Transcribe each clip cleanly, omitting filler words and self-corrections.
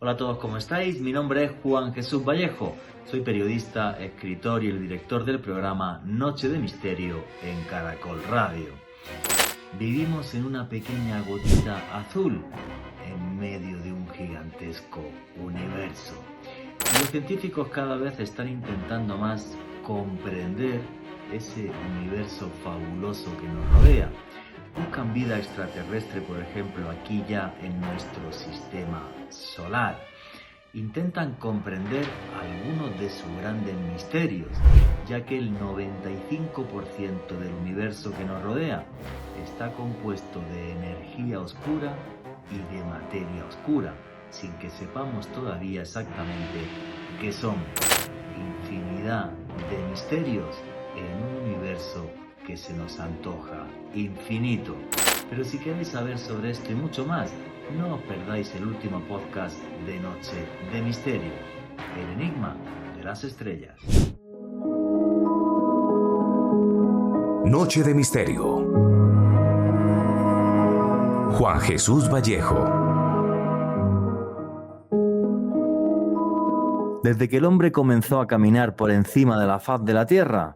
Hola a todos, ¿cómo estáis? Mi nombre es Juan Jesús Vallejo. Soy periodista, escritor y el director del programa Noche de Misterio en Caracol Radio. Vivimos en una pequeña gotita azul en medio de un gigantesco universo. Y los científicos cada vez están intentando más comprender ese universo fabuloso que nos rodea. Buscan vida extraterrestre, por ejemplo, aquí ya en nuestro sistema solar. Intentan comprender algunos de sus grandes misterios, ya que el 95% del universo que nos rodea está compuesto de energía oscura y de materia oscura, sin que sepamos todavía exactamente qué son. Infinidad de misterios en un universo que se nos antoja infinito. Pero si queréis saber sobre esto y mucho más, no os perdáis el último podcast de Noche de Misterio, el enigma de las estrellas. Noche de Misterio. Juan Jesús Vallejo. Desde que el hombre comenzó a caminar por encima de la faz de la tierra,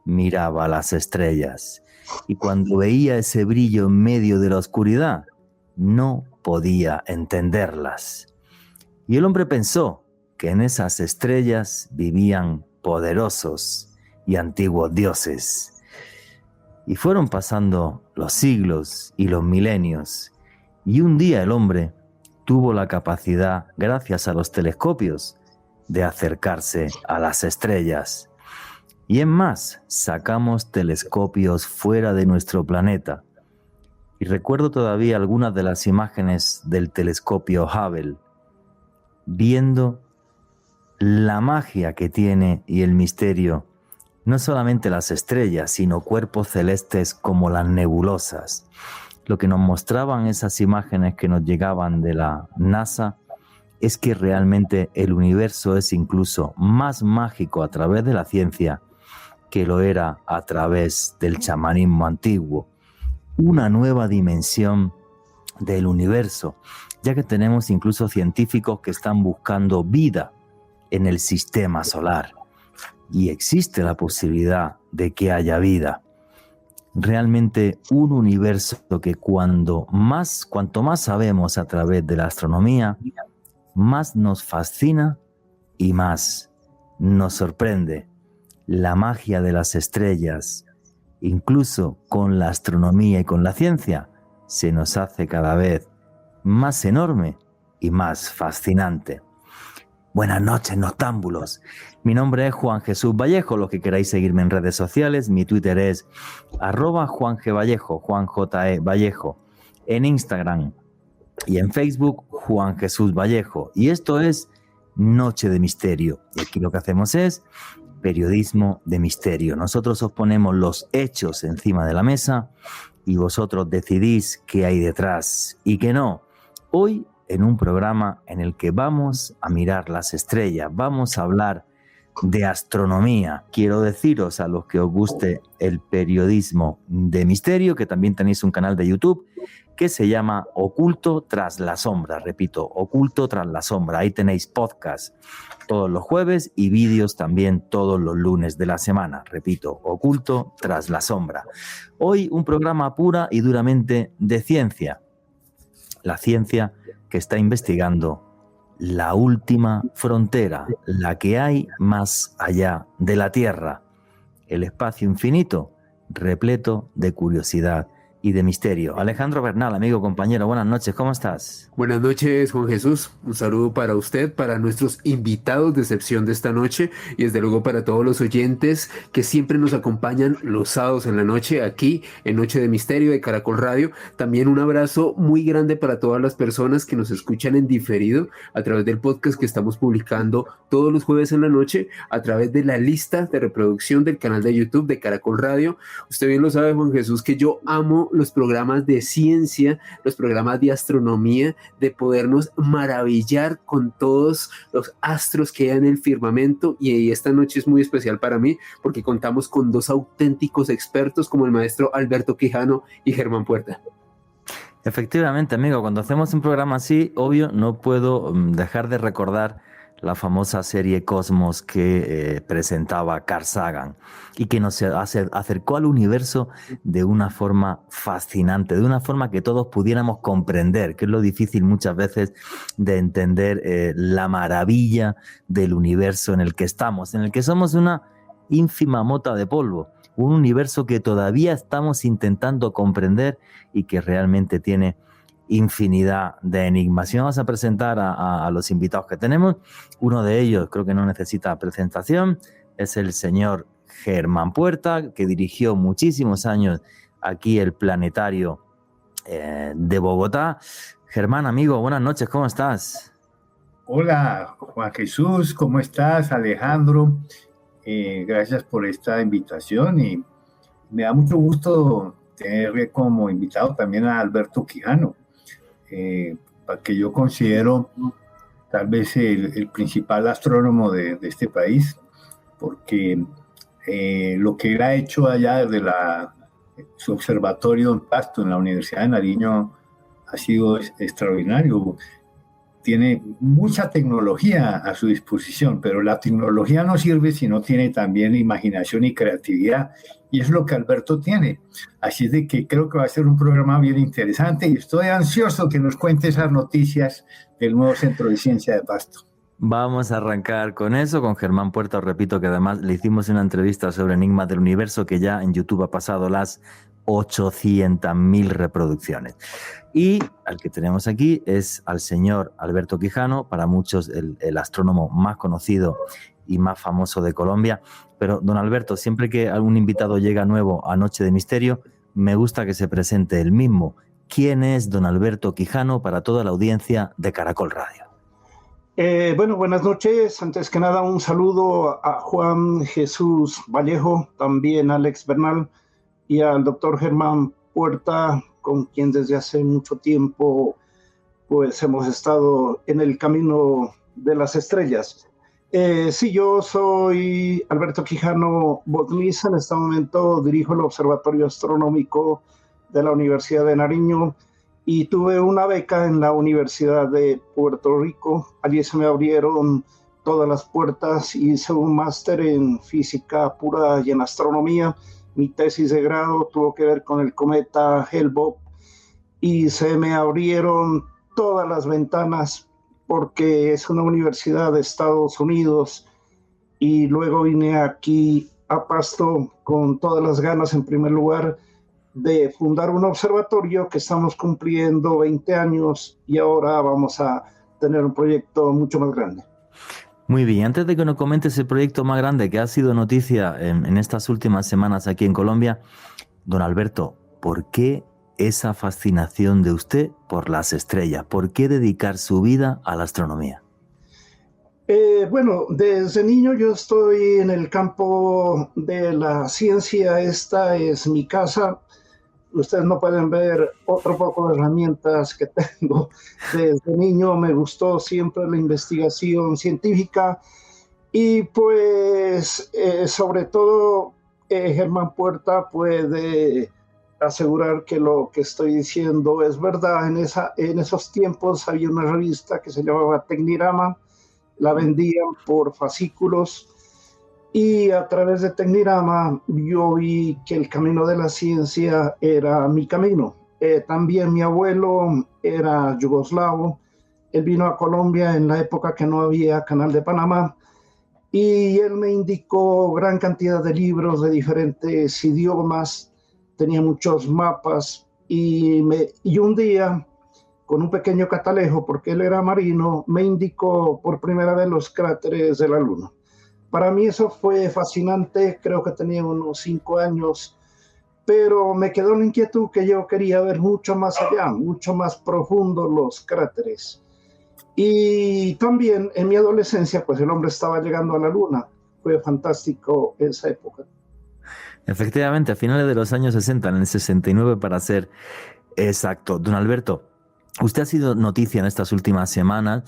miraba las estrellas, y cuando veía ese brillo en medio de la oscuridad, no podía entenderlas. Y el hombre pensó que en esas estrellas vivían poderosos y antiguos dioses. Y fueron pasando los siglos y los milenios, y un día el hombre tuvo la capacidad, gracias a los telescopios, de acercarse a las estrellas. Y en más, sacamos telescopios fuera de nuestro planeta. Y recuerdo todavía algunas de las imágenes del telescopio Hubble, viendo la magia que tiene y el misterio, no solamente las estrellas, sino cuerpos celestes como las nebulosas. Lo que nos mostraban esas imágenes que nos llegaban de la NASA es que realmente el universo es incluso más mágico a través de la ciencia que lo era a través del chamanismo antiguo. Una nueva dimensión del universo, ya que tenemos incluso científicos que están buscando vida en el sistema solar. Y existe la posibilidad de que haya vida. Realmente un universo que cuanto más sabemos a través de la astronomía, más nos fascina y más nos sorprende. La magia de las estrellas, incluso con la astronomía y con la ciencia, se nos hace cada vez más enorme y más fascinante. Buenas noches, noctámbulos. Mi nombre es Juan Jesús Vallejo. Los que queráis seguirme en redes sociales, mi Twitter es @JuanGVallejo, Juan J.E. Vallejo. En Instagram y en Facebook, Juan Jesús Vallejo. Y esto es Noche de Misterio. Y aquí lo que hacemos es periodismo de misterio. Nosotros os ponemos los hechos encima de la mesa y vosotros decidís qué hay detrás y qué no. Hoy en un programa en el que vamos a mirar las estrellas, vamos a hablar de astronomía. Quiero deciros a los que os guste el periodismo de misterio que también tenéis un canal de YouTube que se llama Oculto tras la sombra. Repito, Oculto tras la sombra. Ahí tenéis podcast todos los jueves y vídeos también todos los lunes de la semana. Repito, Oculto tras la sombra. Hoy un programa pura y duramente de ciencia. La ciencia que está investigando la última frontera, la que hay más allá de la Tierra. El espacio infinito, repleto de curiosidad y de misterio. Alejandro Bernal, amigo, compañero, buenas noches, ¿cómo estás? Buenas noches, Juan Jesús. Un saludo para usted, para nuestros invitados de excepción de esta noche y desde luego para todos los oyentes que siempre nos acompañan los sábados en la noche aquí en Noche de Misterio de Caracol Radio. También un abrazo muy grande para todas las personas que nos escuchan en diferido a través del podcast que estamos publicando todos los jueves en la noche a través de la lista de reproducción del canal de YouTube de Caracol Radio. Usted bien lo sabe, Juan Jesús, que yo amo los programas de ciencia, los programas de astronomía, de podernos maravillar con todos los astros que hay en el firmamento, y esta noche es muy especial para mí porque contamos con dos auténticos expertos como el maestro Alberto Quijano y Germán Puerta. Efectivamente, amigo, cuando hacemos un programa así, obvio, no puedo dejar de recordar la famosa serie Cosmos que presentaba Carl Sagan y que nos acercó al universo de una forma fascinante, de una forma que todos pudiéramos comprender, que es lo difícil muchas veces de entender la maravilla del universo en el que estamos, en el que somos una ínfima mota de polvo, un universo que todavía estamos intentando comprender y que realmente tiene infinidad de enigmas. Y vamos a presentar a los invitados que tenemos. Uno de ellos, creo que no necesita presentación, es el señor Germán Puerta, que dirigió muchísimos años aquí el Planetario de Bogotá. Germán, amigo, buenas noches, ¿cómo estás? Hola, Juan Jesús, ¿cómo estás? Alejandro, gracias por esta invitación y me da mucho gusto tener como invitado también a Alberto Quijano, que yo considero tal vez el principal astrónomo de este país, porque lo que él ha hecho allá desde su observatorio en Pasto, en la Universidad de Nariño, ha sido extraordinario. Tiene mucha tecnología a su disposición, pero la tecnología no sirve si no tiene también imaginación y creatividad, y es lo que Alberto tiene. Así es de que creo que va a ser un programa bien interesante y estoy ansioso que nos cuente esas noticias del nuevo Centro de Ciencia de Pasto. Vamos a arrancar con eso, con Germán Puerta. Os repito que además le hicimos una entrevista sobre enigmas del universo que ya en YouTube ha pasado las 800.000 reproducciones. Y al que tenemos aquí es al señor Alberto Quijano, para muchos el astrónomo más conocido y más famoso de Colombia. Pero, don Alberto, siempre que algún invitado llega nuevo a Noche de Misterio, me gusta que se presente él mismo. ¿Quién es don Alberto Quijano para toda la audiencia de Caracol Radio? Bueno, buenas noches. Antes que nada, un saludo a Juan Jesús Vallejo, también a Alex Bernal y al doctor Germán Puerta, con quien desde hace mucho tiempo pues hemos estado en el camino de las estrellas. Sí, yo soy Alberto Quijano Botniz. En este momento dirijo el Observatorio Astronómico de la Universidad de Nariño y tuve una beca en la Universidad de Puerto Rico. Allí se me abrieron todas las puertas y hice un máster en física pura y en astronomía. Mi tesis de grado tuvo que ver con el cometa Hale-Bopp y se me abrieron todas las ventanas porque es una universidad de Estados Unidos, y luego vine aquí a Pasto con todas las ganas, en primer lugar, de fundar un observatorio que estamos cumpliendo 20 años y ahora vamos a tener un proyecto mucho más grande. Muy bien, antes de que nos comentes el proyecto más grande que ha sido noticia en estas últimas semanas aquí en Colombia, don Alberto, ¿por qué esa fascinación de usted por las estrellas? ¿Por qué dedicar su vida a la astronomía? Bueno, desde niño yo estoy en el campo de la ciencia. Esta es mi casa. Ustedes no pueden ver otro poco de herramientas que tengo. Desde niño me gustó siempre la investigación científica y pues sobre todo Germán Puerta puede asegurar que lo que estoy diciendo es verdad. En esos tiempos había una revista que se llamaba Tecnirama, la vendían por fascículos y a través de Tecnirama yo vi que el camino de la ciencia era mi camino. También mi abuelo era yugoslavo, él vino a Colombia en la época que no había Canal de Panamá y él me indicó gran cantidad de libros de diferentes idiomas, tenía muchos mapas y un día, con un pequeño catalejo, porque él era marino, me indicó por primera vez los cráteres de la Luna. Para mí eso fue fascinante, creo que tenía unos 5 años, pero me quedó la inquietud que yo quería ver mucho más allá, mucho más profundo los cráteres. Y también en mi adolescencia, pues el hombre estaba llegando a la Luna. Fue fantástico esa época. Efectivamente, a finales de los años 60, en el 69 para ser exacto. Don Alberto, usted ha sido noticia en estas últimas semanas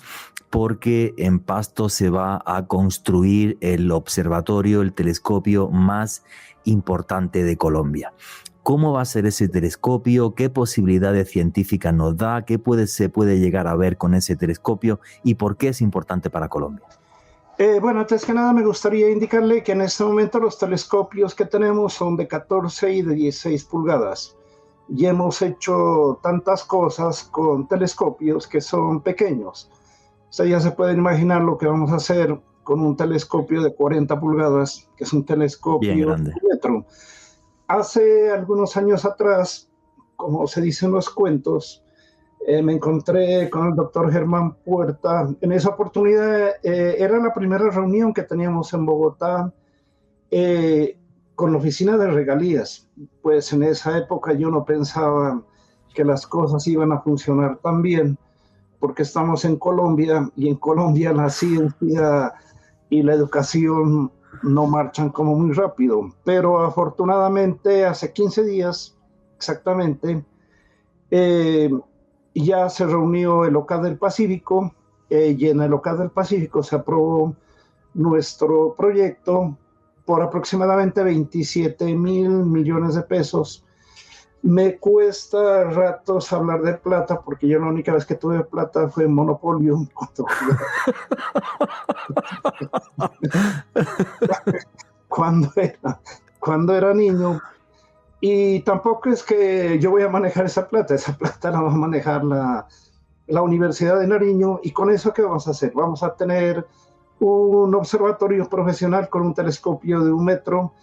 porque en Pasto se va a construir el observatorio, el telescopio más importante de Colombia. ¿Cómo va a ser ese telescopio? ¿Qué posibilidades científicas nos da? ¿Qué se puede llegar a ver con ese telescopio? ¿Y por qué es importante para Colombia? Bueno, antes que nada me gustaría indicarle que en este momento los telescopios que tenemos son de 14 y de 16 pulgadas. Y hemos hecho tantas cosas con telescopios que son pequeños. Usted ya se puede imaginar lo que vamos a hacer con un telescopio de 40 pulgadas, que es un telescopio bien grande. de metro. Hace algunos años atrás, como se dice en los cuentos, me encontré con el doctor Germán Puerta. En esa oportunidad era la primera reunión que teníamos en Bogotá con la oficina de regalías. Pues en esa época yo no pensaba que las cosas iban a funcionar tan bien, porque estamos en Colombia y en Colombia la ciencia y la educación no marchan como muy rápido. Pero afortunadamente hace 15 días exactamente, ya se reunió el OCAD del Pacífico y en el OCAD del Pacífico se aprobó nuestro proyecto por aproximadamente 27.000 millones de pesos. Me cuesta ratos hablar de plata porque yo la única vez que tuve plata fue en Monopolio. Cuando era niño. Y tampoco es que yo voy a manejar esa plata la va a manejar la Universidad de Nariño. Y con eso, ¿qué vamos a hacer? Vamos a tener un observatorio profesional con un telescopio de 1 metro,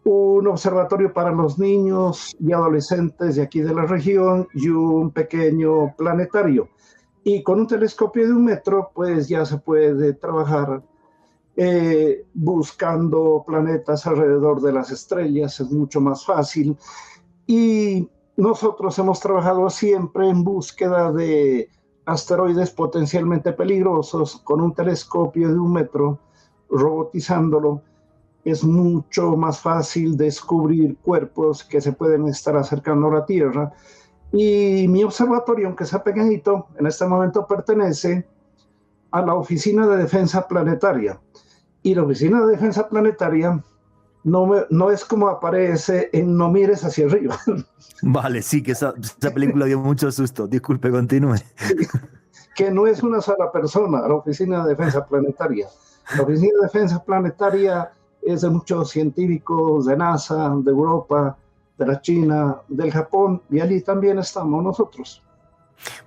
un observatorio para los niños y adolescentes de aquí de la región y un pequeño planetario. Y con un telescopio de 1 metro, pues ya se puede trabajar buscando planetas alrededor de las estrellas, es mucho más fácil. Y nosotros hemos trabajado siempre en búsqueda de asteroides potencialmente peligrosos con un telescopio de 1 metro, robotizándolo. Es mucho más fácil descubrir cuerpos que se pueden estar acercando a la Tierra. Y mi observatorio, aunque sea pequeñito, en este momento pertenece a la Oficina de Defensa Planetaria. Y la Oficina de Defensa Planetaria no es como aparece en No mires hacia arriba. Vale, sí, que esa película dio mucho susto. Disculpe, continúe. Que no es una sola persona, la Oficina de Defensa Planetaria. La Oficina de Defensa Planetaria es de muchos científicos de NASA, de Europa, de la China, del Japón, y allí también estamos nosotros.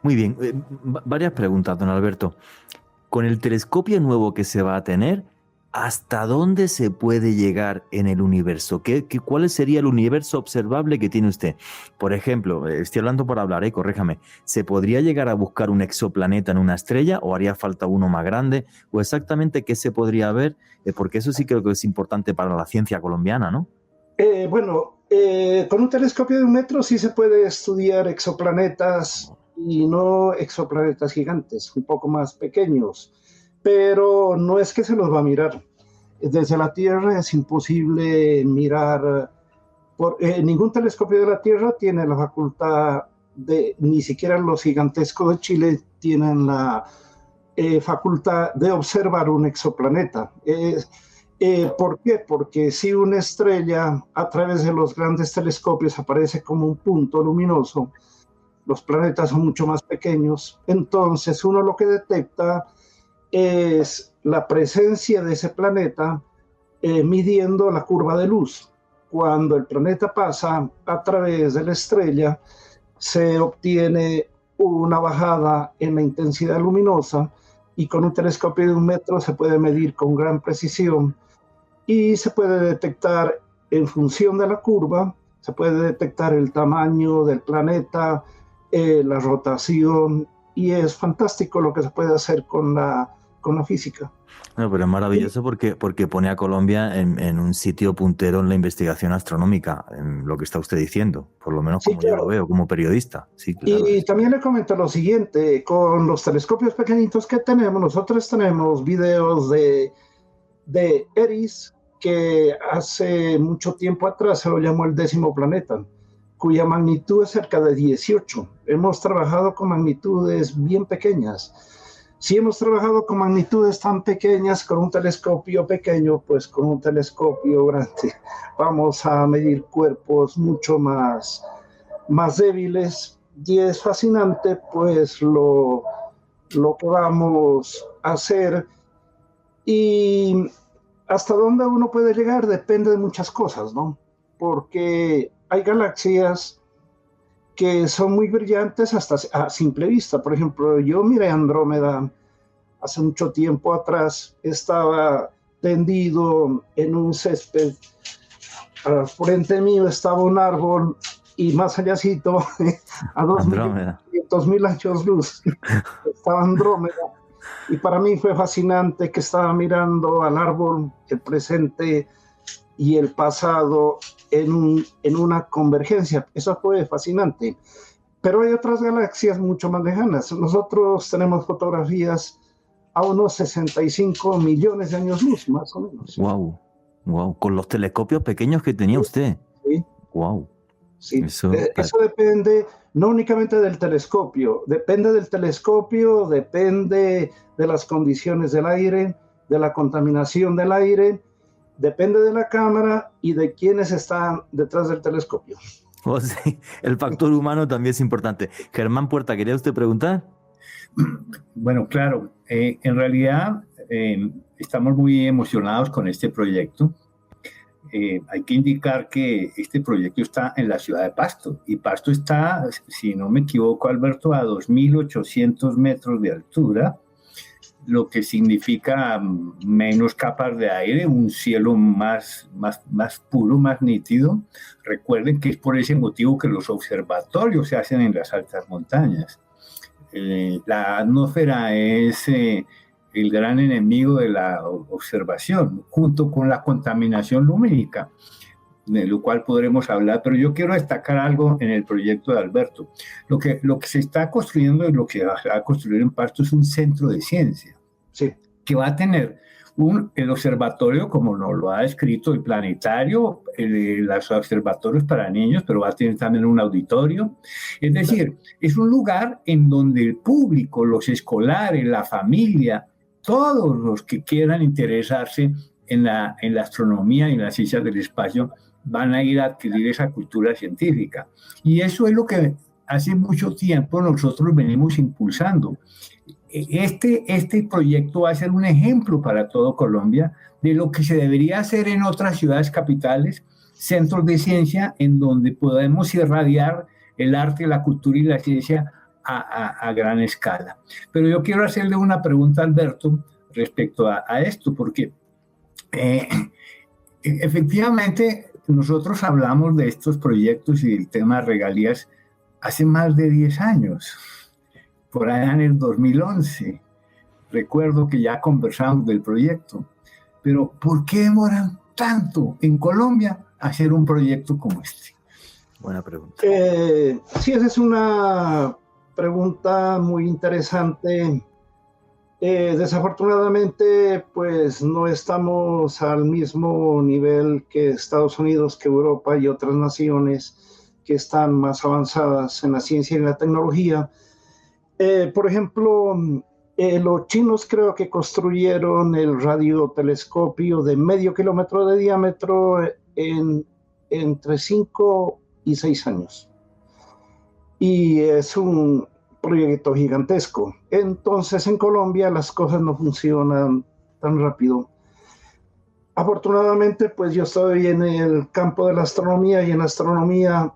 Muy bien, varias preguntas, don Alberto. Con el telescopio nuevo que se va a tener, ¿hasta dónde se puede llegar en el universo? ¿Cuál sería el universo observable que tiene usted? Por ejemplo, estoy hablando por hablar, corríjame, ¿se podría llegar a buscar un exoplaneta en una estrella o haría falta uno más grande? ¿O exactamente qué se podría ver? Porque eso sí creo que es importante para la ciencia colombiana, ¿no? Con un telescopio de 1 metro sí se puede estudiar exoplanetas y no exoplanetas gigantes, un poco más pequeños. Pero no es que se los va a mirar. Desde la Tierra es imposible mirar. Ningún telescopio de la Tierra tiene la facultad ni siquiera los gigantescos de Chile tienen la facultad de observar un exoplaneta. ¿Por qué? Porque si una estrella a través de los grandes telescopios aparece como un punto luminoso, los planetas son mucho más pequeños, entonces uno lo que detecta es la presencia de ese planeta midiendo la curva de luz. Cuando el planeta pasa a través de la estrella, se obtiene una bajada en la intensidad luminosa y con un telescopio de 1 metro se puede medir con gran precisión y se puede detectar en función de la curva, se puede detectar el tamaño del planeta, la rotación, y es fantástico lo que se puede hacer con la física. No, pero es maravilloso porque pone a Colombia en un sitio puntero en la investigación astronómica, en lo que está usted diciendo, por lo menos como yo lo veo, como periodista. Sí, claro. Y también le comento lo siguiente, con los telescopios pequeñitos que tenemos, nosotros tenemos videos de Eris, que hace mucho tiempo atrás se lo llamó el 10º planeta, cuya magnitud es cerca de 18. Hemos trabajado con magnitudes bien pequeñas. Si hemos trabajado con magnitudes tan pequeñas, con un telescopio pequeño, pues con un telescopio grande vamos a medir cuerpos mucho más débiles, y es fascinante pues lo que vamos a hacer, y hasta dónde uno puede llegar depende de muchas cosas, ¿no? Porque hay galaxias que son muy brillantes hasta a simple vista. Por ejemplo, yo miré Andrómeda hace mucho tiempo atrás, estaba tendido en un césped, al frente mío estaba un árbol, y más allácito, a 2.500.000 años luz, estaba Andrómeda. Y para mí fue fascinante que estaba mirando al árbol, el presente y el pasado en una convergencia. Eso fue fascinante. Pero hay otras galaxias mucho más lejanas. Nosotros tenemos fotografías a unos 65 millones de años luz, más o menos. Wow. Con los telescopios pequeños que tenía usted. Sí. Wow. Sí. Eso depende no únicamente del telescopio, depende de las condiciones del aire, de la contaminación del aire, depende de la cámara y de quienes están detrás del telescopio. Oh, sí. El factor humano también es importante. Germán Puerta, ¿quería usted preguntar? Bueno, claro. En realidad estamos muy emocionados con este proyecto. Hay que indicar que este proyecto está en la ciudad de Pasto, y Pasto está, si no me equivoco, Alberto, a 2.800 metros de altura, lo que significa menos capas de aire, un cielo más puro, más nítido. Recuerden que es por ese motivo que los observatorios se hacen en las altas montañas. La atmósfera es el gran enemigo de la observación, junto con la contaminación lumínica, de lo cual podremos hablar, pero yo quiero destacar algo en el proyecto de Alberto. Lo que se está construyendo y lo que va a construir en Pasto es un centro de ciencia, sí, que va a tener el observatorio, como nos lo ha descrito, el planetario, los observatorios para niños, pero va a tener también un auditorio. Es decir, es un lugar en donde el público, los escolares, la familia, todos los que quieran interesarse en la astronomía y en las ciencias del espacio van a ir a adquirir esa cultura científica. Y eso es lo que hace mucho tiempo nosotros venimos impulsando. Este proyecto va a ser un ejemplo para todo Colombia de lo que se debería hacer en otras ciudades capitales, centros de ciencia en donde podemos irradiar el arte, la cultura y la ciencia a gran escala. Pero yo quiero hacerle una pregunta a Alberto respecto a esto, porque efectivamente nosotros hablamos de estos proyectos y del tema de regalías hace más de 10 años, por allá en el 2011. Recuerdo que ya conversamos del proyecto, pero ¿por qué demoran tanto en Colombia hacer un proyecto como este? Buena pregunta. Sí, esa es una pregunta muy interesante. Desafortunadamente, pues no estamos al mismo nivel que Estados Unidos, que Europa y otras naciones que están más avanzadas en la ciencia y en la tecnología. Por ejemplo, los chinos creo que construyeron el radiotelescopio de medio kilómetro de diámetro entre 5 y 6 años. Y es un proyecto gigantesco. Entonces, en Colombia las cosas no funcionan tan rápido. Afortunadamente, pues yo estoy en el campo de la astronomía, y en la astronomía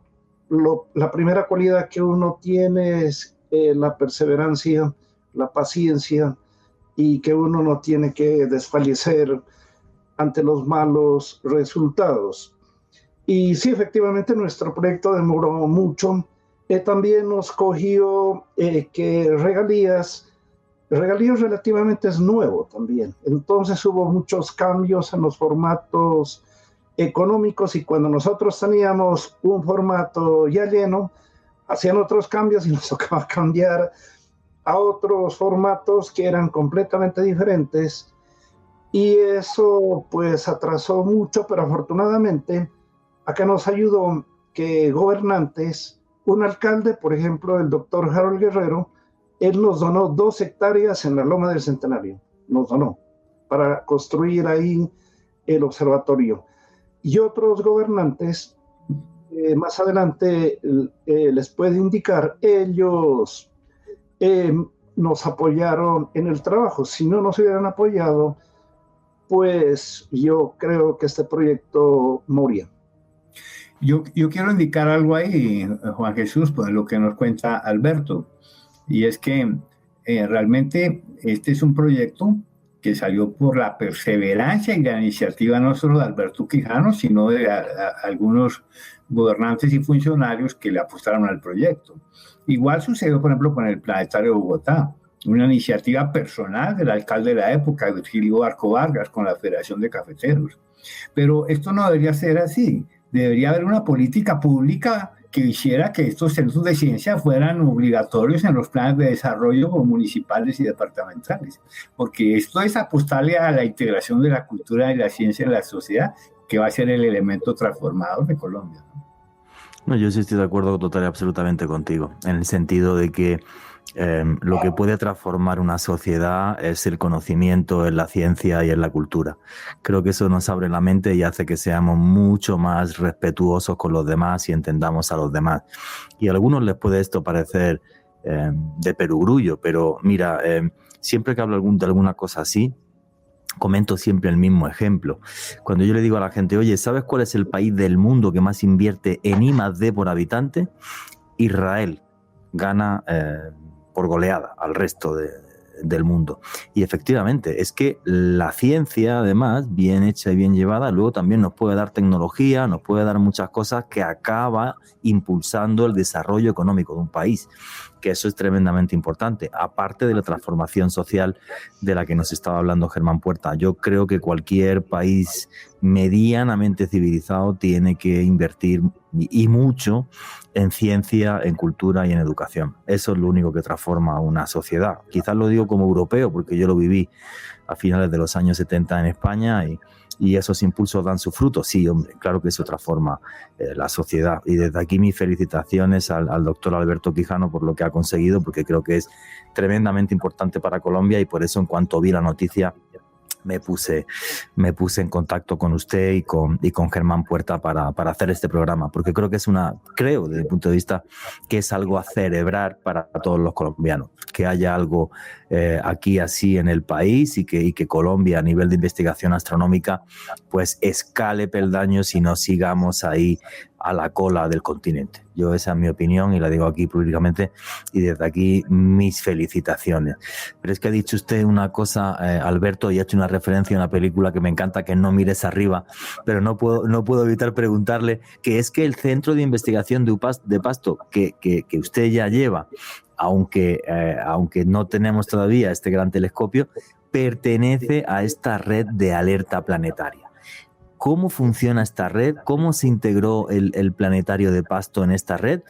la primera cualidad que uno tiene es la perseverancia, la paciencia, y que uno no tiene que desfallecer ante los malos resultados. Y sí, efectivamente, nuestro proyecto demoró mucho. También nos cogió que regalías relativamente es nuevo también. Entonces hubo muchos cambios en los formatos económicos, y cuando nosotros teníamos un formato ya lleno, hacían otros cambios y nos tocaba cambiar a otros formatos que eran completamente diferentes, y eso pues atrasó mucho, pero afortunadamente acá nos ayudó que gobernantes, un alcalde, por ejemplo, el doctor Harold Guerrero, Él nos donó 2 hectáreas en la Loma del Centenario, nos donó, para construir ahí el observatorio. Y otros gobernantes, más adelante les puedo indicar, ellos nos apoyaron en el trabajo. Si no nos hubieran apoyado, pues yo creo que este proyecto moría. Yo quiero indicar algo ahí, Juan Jesús, por lo que nos cuenta Alberto, y es que realmente este es un proyecto que salió por la perseverancia y la iniciativa no solo de Alberto Quijano, sino de algunos gobernantes y funcionarios que le apostaron al proyecto. Igual sucedió, por ejemplo, con el Planetario de Bogotá, una iniciativa personal del alcalde de la época, Virgilio Barco Vargas, con la Federación de Cafeteros. Pero esto no debería ser así. Debería haber una política pública que hiciera que estos centros de ciencia fueran obligatorios en los planes de desarrollo municipales y departamentales, porque esto es apostarle a la integración de la cultura y la ciencia en la sociedad, que va a ser el elemento transformador de Colombia. No, yo sí estoy de acuerdo total y absolutamente contigo, en el sentido de que lo que puede transformar una sociedad es el conocimiento en la ciencia y en la cultura. Creo que eso nos abre la mente y hace que seamos mucho más respetuosos con los demás y entendamos a los demás. Y a algunos les puede esto parecer de perogrullo, pero mira, siempre que hablo de alguna cosa así, comento siempre el mismo ejemplo. Cuando yo le digo a la gente, oye, ¿sabes cuál es el país del mundo que más invierte en I+D por habitante? Israel gana por goleada al resto del mundo. Y efectivamente, es que la ciencia, además, bien hecha y bien llevada, luego también nos puede dar tecnología, nos puede dar muchas cosas que acaba impulsando el desarrollo económico de un país, que eso es tremendamente importante, aparte de la transformación social de la que nos estaba hablando Germán Puerta. Yo creo que cualquier país medianamente civilizado tiene que invertir y mucho en ciencia, en cultura y en educación. Eso es lo único que transforma una sociedad. Quizás lo digo como europeo, porque yo lo viví a finales de los años 70 en España y esos impulsos dan sus frutos. Sí, hombre, claro que eso transforma la sociedad. Y desde aquí mis felicitaciones al doctor Alberto Quijano por lo que ha conseguido, porque creo que es tremendamente importante para Colombia y por eso en cuanto vi la noticia me puse en contacto con usted y con Germán Puerta para hacer este programa, porque creo que creo desde el punto de vista que es algo a celebrar para todos los colombianos, que haya algo aquí así en el país y que Colombia a nivel de investigación astronómica pues escale peldaños y no sigamos ahí a la cola del continente. Esa es mi opinión y la digo aquí públicamente y desde aquí mis felicitaciones. Pero es que ha dicho usted una cosa, Alberto, y ha hecho una referencia a una película que me encanta, que No mires arriba, pero no puedo evitar preguntarle que es que el Centro de Investigación de Pasto que usted ya lleva, aunque no tenemos todavía este gran telescopio, pertenece a esta red de alerta planetaria. ¿Cómo funciona esta red? ¿Cómo se integró el planetario de Pasto en esta red?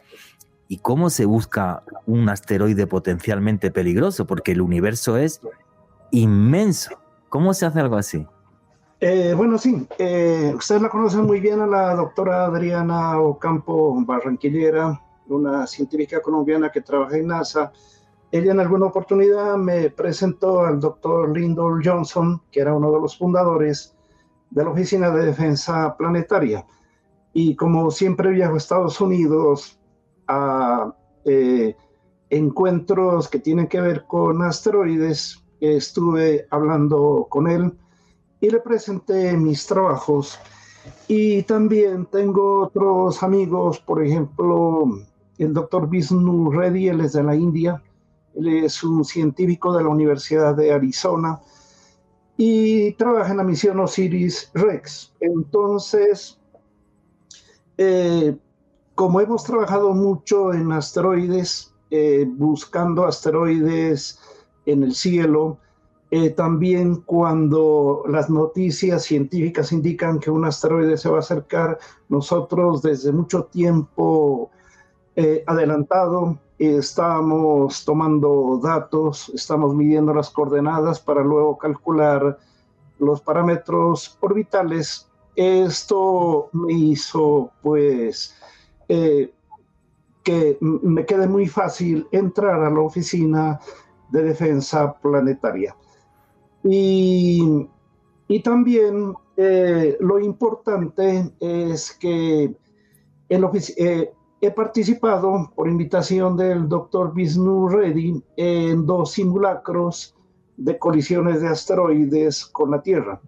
¿Y cómo se busca un asteroide potencialmente peligroso? Porque el universo es inmenso. ¿Cómo se hace algo así? Bueno, sí. Ustedes la conocen muy bien a la doctora Adriana Ocampo Barranquillera, una científica colombiana que trabaja en NASA. Ella en alguna oportunidad me presentó al doctor Lyndon Johnson, que era uno de los fundadores de la Oficina de Defensa Planetaria. Y como siempre viajo a Estados Unidos a encuentros que tienen que ver con asteroides, estuve hablando con él y le presenté mis trabajos. Y también tengo otros amigos, por ejemplo, el doctor Vishnu Reddy, él es de la India, él es un científico de la Universidad de Arizona y trabaja en la misión OSIRIS-REx. Entonces, como hemos trabajado mucho en asteroides, buscando asteroides en el cielo, también cuando las noticias científicas indican que un asteroide se va a acercar, nosotros desde mucho tiempo adelantado estamos tomando datos, estamos midiendo las coordenadas para luego calcular los parámetros orbitales. Esto me hizo pues que me quede muy fácil entrar a la oficina de defensa planetaria. Y también lo importante es que he participado por invitación del doctor Vishnu Reddy en 2 simulacros de colisiones de asteroides con la Tierra.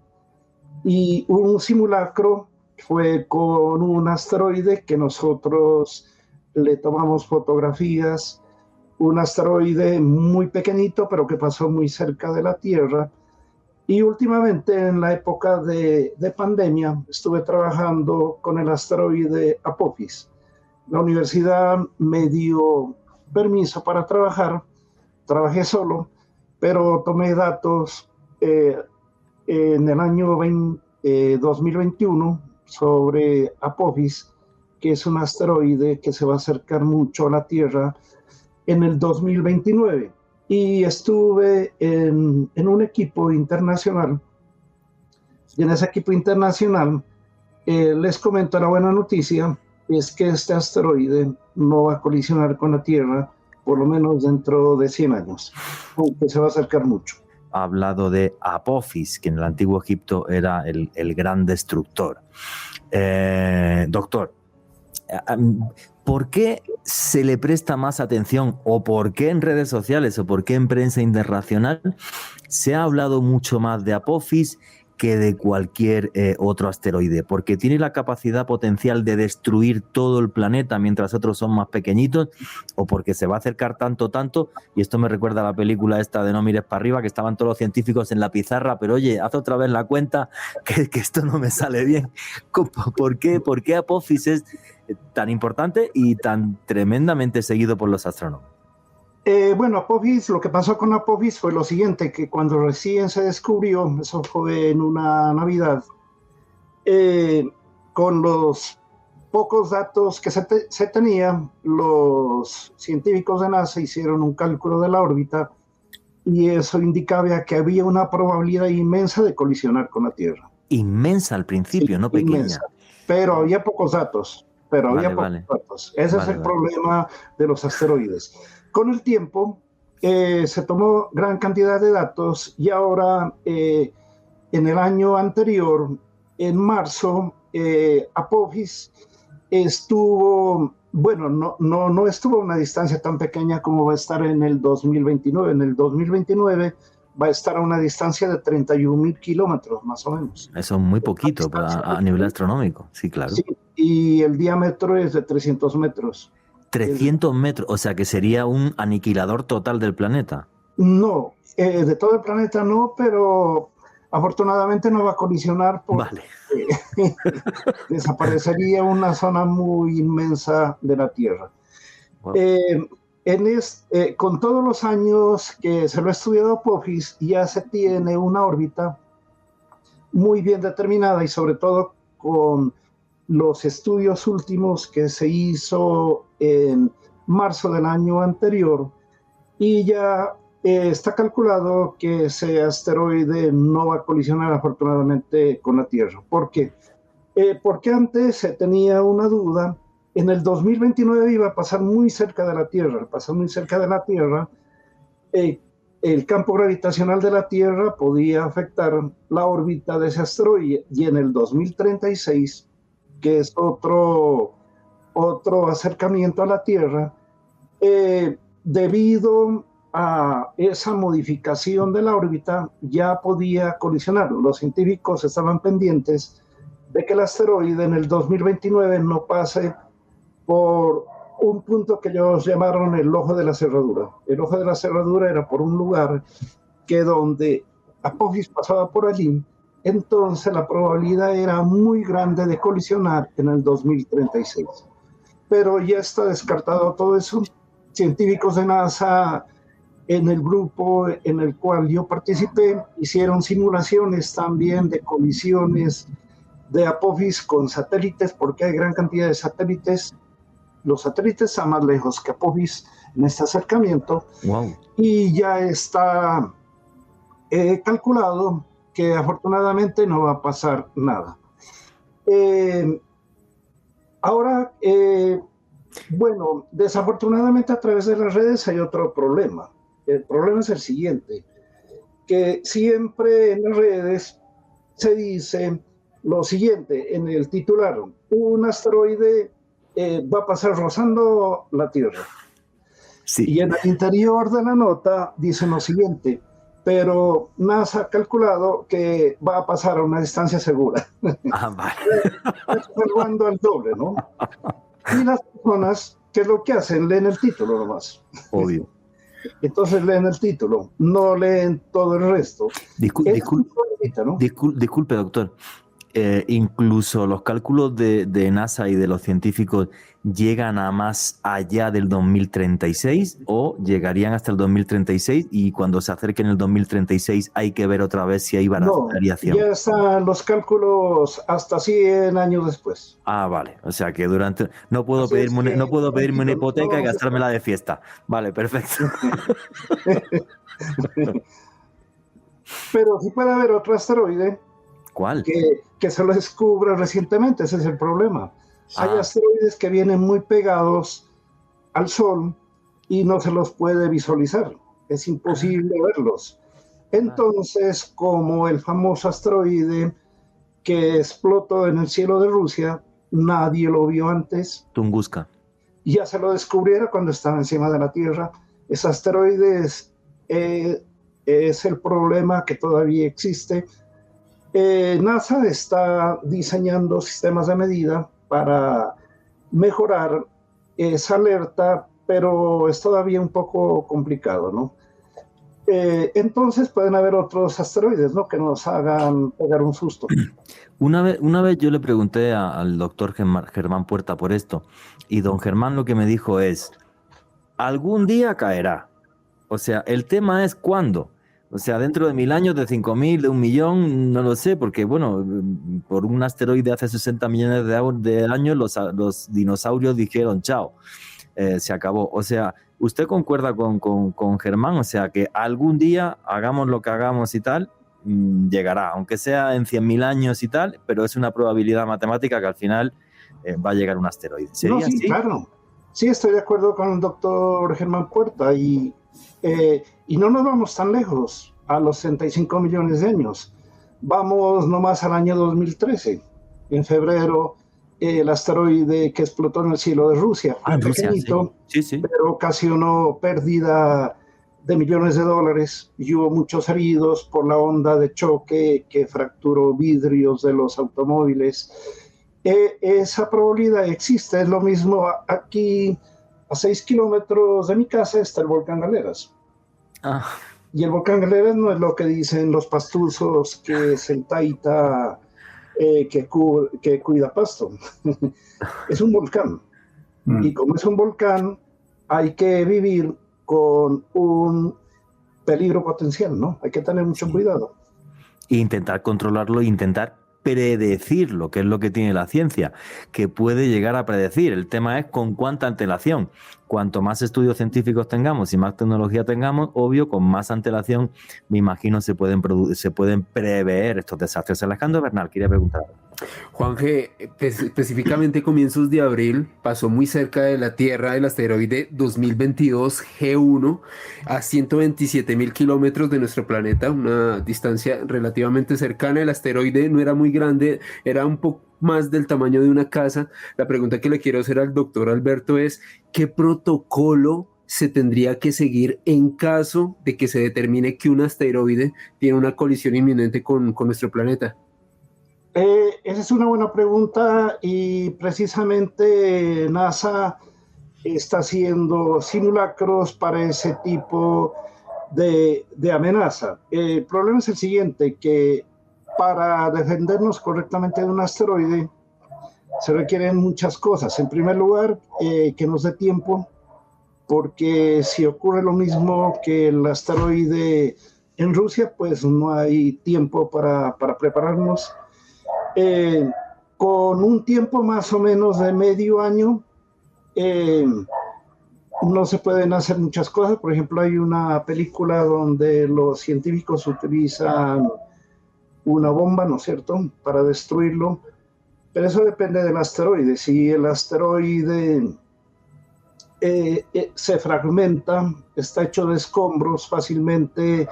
Y un simulacro fue con un asteroide que nosotros le tomamos fotografías, un asteroide muy pequeñito, pero que pasó muy cerca de la Tierra. Y últimamente, en la época de pandemia, estuve trabajando con el asteroide Apophis. La universidad me dio permiso para trabajar, trabajé solo, pero tomé datos en el año 2021 sobre Apophis, que es un asteroide que se va a acercar mucho a la Tierra en el 2029. Y estuve en un equipo internacional, y en ese equipo internacional les comento la buena noticia, es que este asteroide no va a colisionar con la Tierra por lo menos dentro de 100 años, aunque se va a acercar mucho. Ha hablado de Apophis, que en el antiguo Egipto era el gran destructor. Doctor, ¿por qué se le presta más atención, o por qué en redes sociales, o por qué en prensa internacional se ha hablado mucho más de Apophis que de cualquier otro asteroide? ¿Porque tiene la capacidad potencial de destruir todo el planeta mientras otros son más pequeñitos? ¿O porque se va a acercar tanto, y esto me recuerda a la película esta de No mires para arriba, que estaban todos los científicos en la pizarra, pero oye, haz otra vez la cuenta, que esto no me sale bien? ¿Por qué Apophis es tan importante y tan tremendamente seguido por los astrónomos? Bueno, Apophis, lo que pasó con Apophis fue lo siguiente, que cuando recién se descubrió, eso fue en una Navidad, con los pocos datos que se tenían, los científicos de NASA hicieron un cálculo de la órbita y eso indicaba que había una probabilidad inmensa de colisionar con la Tierra. Inmensa al principio, sí, no pequeña. Inmensa, pero había pocos datos. Ese es el problema de los asteroides. Con el tiempo se tomó gran cantidad de datos y ahora en el año anterior, en marzo, Apophis estuvo, bueno, no estuvo a una distancia tan pequeña como va a estar en el 2029. En el 2029 va a estar a una distancia de 31.000 kilómetros, más o menos. Eso es muy poquito a nivel astronómico, sí, claro. Sí, y el diámetro es de 300 metros. 300 metros, o sea que sería un aniquilador total del planeta. No, de todo el planeta no, pero afortunadamente no va a colisionar porque desaparecería una zona muy inmensa de la Tierra. Wow. Con todos los años que se lo ha estudiado Apophis, ya se tiene una órbita muy bien determinada y sobre todo con los estudios últimos que se hizo en marzo del año anterior, y ya está calculado que ese asteroide no va a colisionar afortunadamente con la Tierra. ¿Por qué? Porque antes se tenía una duda. En el 2029 iba a pasar muy cerca de la Tierra. Al pasar muy cerca de la Tierra, el campo gravitacional de la Tierra podía afectar la órbita de ese asteroide, y en el 2036, que es otro acercamiento a la Tierra, debido a esa modificación de la órbita, ya podía colisionar. Los científicos estaban pendientes de que el asteroide en el 2029 no pase por un punto que ellos llamaron el ojo de la cerradura. El ojo de la cerradura era por un lugar que donde Apophis pasaba por allí, entonces la probabilidad era muy grande de colisionar en el 2036. Pero ya está descartado todo eso. Científicos de NASA, en el grupo en el cual yo participé, hicieron simulaciones también de colisiones de Apophis con satélites, porque hay gran cantidad de satélites. Los satélites están más lejos que Apophis en este acercamiento. Wow. Y ya está calculado que afortunadamente no va a pasar nada. Ahora, Bueno, desafortunadamente a través de las redes hay otro problema. El problema es el siguiente, que siempre en las redes se dice lo siguiente en el titular: un asteroide va a pasar rozando la Tierra. Sí. Y en el interior de la nota dicen lo siguiente: pero NASA ha calculado que va a pasar a una distancia segura. Ah, vale. Salvando al doble, ¿no? Y las personas, ¿qué es lo que hacen? Leen el título nomás. Obvio. Entonces leen el título, no leen todo el resto. Disculpe, doctor. Incluso los cálculos de NASA y de los científicos llegan a más allá del 2036 o llegarían hasta el 2036 y cuando se acerquen el 2036 hay que ver otra vez si hay variación. Ya están los cálculos hasta 100 años después. Ah, vale. O sea que durante no puedo pedirme una hipoteca y gastármela de fiesta. Vale, perfecto. Pero sí puede haber otro asteroide. ¿Cuál? Que se lo descubre recientemente, ese es el problema. Hay asteroides que vienen muy pegados al Sol y no se los puede visualizar, es imposible verlos. Entonces, como el famoso asteroide que explotó en el cielo de Rusia, nadie lo vio antes. Tunguska. Ya se lo descubrieron cuando estaba encima de la Tierra. Ese asteroide es el problema que todavía existe. NASA está diseñando sistemas de medida para mejorar esa alerta, pero es todavía un poco complicado, ¿no? Entonces pueden haber otros asteroides, ¿no?, que nos hagan pegar un susto. Una vez yo le pregunté al doctor Germán Puerta por esto, y don Germán lo que me dijo es: algún día caerá. O sea, el tema es cuándo. O sea, dentro de 1000 años, de 5000, de 1.000.000, no lo sé, porque bueno, por un asteroide hace 60 millones de años los dinosaurios dijeron chao, se acabó. O sea, ¿usted concuerda con Germán? O sea, que algún día, hagamos lo que hagamos y tal, llegará, aunque sea en 100.000 años y tal, pero es una probabilidad matemática que al final va a llegar un asteroide. ¿Sería sí, así? Claro. Sí, estoy de acuerdo con el doctor Germán Puerta y no nos vamos tan lejos, a los 65 millones de años. Vamos nomás al año 2013. En febrero, el asteroide que explotó en el cielo de Rusia. En Rusia, pequeñito, sí. Pero ocasionó pérdida de millones de dólares y hubo muchos heridos por la onda de choque que fracturó vidrios de los automóviles. Esa probabilidad existe. Es lo mismo aquí. A 6 kilómetros de mi casa está el volcán Galeras. Y el volcán Galeras no es lo que dicen los pastuzos, que es el taita que cuida pasto. Es un volcán. Y como es un volcán, hay que vivir con un peligro potencial, ¿no? Hay que tener mucho cuidado. E intentar controlarlo, intentar predecirlo, que es lo que tiene la ciencia, que puede llegar a predecir. El tema es con cuánta antelación. Cuanto más estudios científicos tengamos y más tecnología tengamos, obvio, con más antelación, me imagino, se pueden prever estos desastres. Alejandro Bernal, quería preguntar. Juanje, específicamente comienzos de abril, pasó muy cerca de la Tierra el asteroide 2022 G1 a 127.000 kilómetros de nuestro planeta, una distancia relativamente cercana. El asteroide no era muy grande, era un poco más del tamaño de una casa. La pregunta que le quiero hacer al doctor Alberto es: ¿qué protocolo se tendría que seguir en caso de que se determine que un asteroide tiene una colisión inminente con nuestro planeta? Esa es una buena pregunta y precisamente NASA está haciendo simulacros para ese tipo de amenaza. El problema es el siguiente, que para defendernos correctamente de un asteroide se requieren muchas cosas. En primer lugar, que nos dé tiempo, porque si ocurre lo mismo que el asteroide en Rusia, pues no hay tiempo para prepararnos. Con un tiempo más o menos de medio año, no se pueden hacer muchas cosas. Por ejemplo, hay una película donde los científicos utilizan una bomba, ¿no es cierto?, para destruirlo, pero eso depende del asteroide. Si el asteroide se fragmenta, está hecho de escombros fácilmente.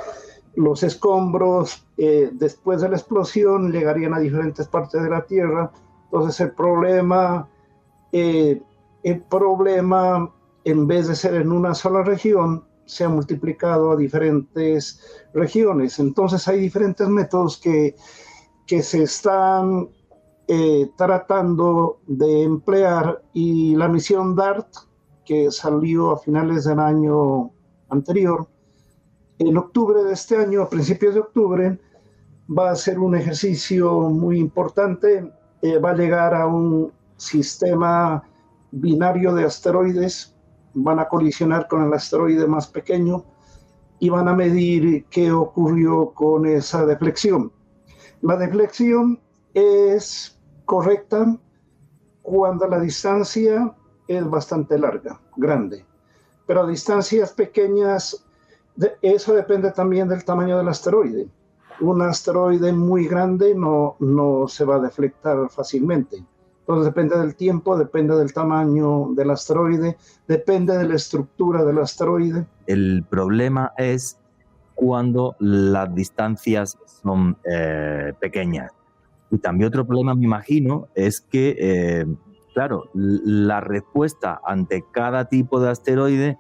Los escombros, después de la explosión, llegarían a diferentes partes de la Tierra. Entonces el problema, en vez de ser en una sola región, se ha multiplicado a diferentes regiones. Entonces hay diferentes métodos que se están tratando de emplear, y la misión DART, que salió a finales del año anterior, en octubre de este año, a principios de octubre, va a ser un ejercicio muy importante. Va a llegar a un sistema binario de asteroides, van a colisionar con el asteroide más pequeño y van a medir qué ocurrió con esa deflexión. La deflexión es correcta cuando la distancia es bastante larga, grande, pero a distancias pequeñas, eso depende también del tamaño del asteroide. Un asteroide muy grande no se va a deflectar fácilmente. Entonces depende del tiempo, depende del tamaño del asteroide, depende de la estructura del asteroide. El problema es cuando las distancias son pequeñas. Y también otro problema, me imagino, es que, claro, la respuesta ante cada tipo de asteroide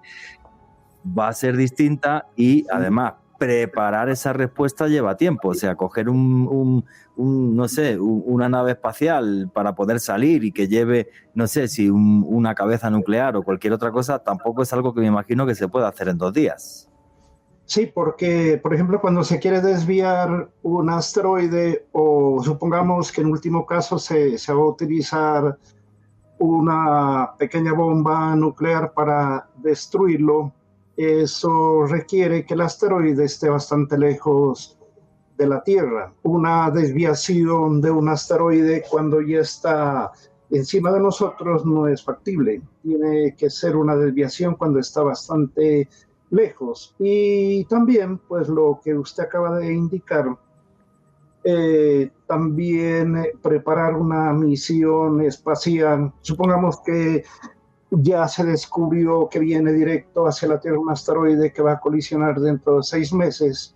va a ser distinta, y además preparar esa respuesta lleva tiempo. O sea, coger no sé, una nave espacial para poder salir y que lleve, no sé, si una cabeza nuclear o cualquier otra cosa, tampoco es algo que me imagino que se pueda hacer en 2 días. Sí, porque, por ejemplo, cuando se quiere desviar un asteroide, o supongamos que en último caso se va a utilizar una pequeña bomba nuclear para destruirlo, eso requiere que el asteroide esté bastante lejos de la Tierra. Una desviación de un asteroide cuando ya está encima de nosotros no es factible. Tiene que ser una desviación cuando está bastante lejos. Y también, pues lo que usted acaba de indicar, también preparar una misión espacial. Supongamos que ya se descubrió que viene directo hacia la Tierra un asteroide que va a colisionar dentro de 6 meses.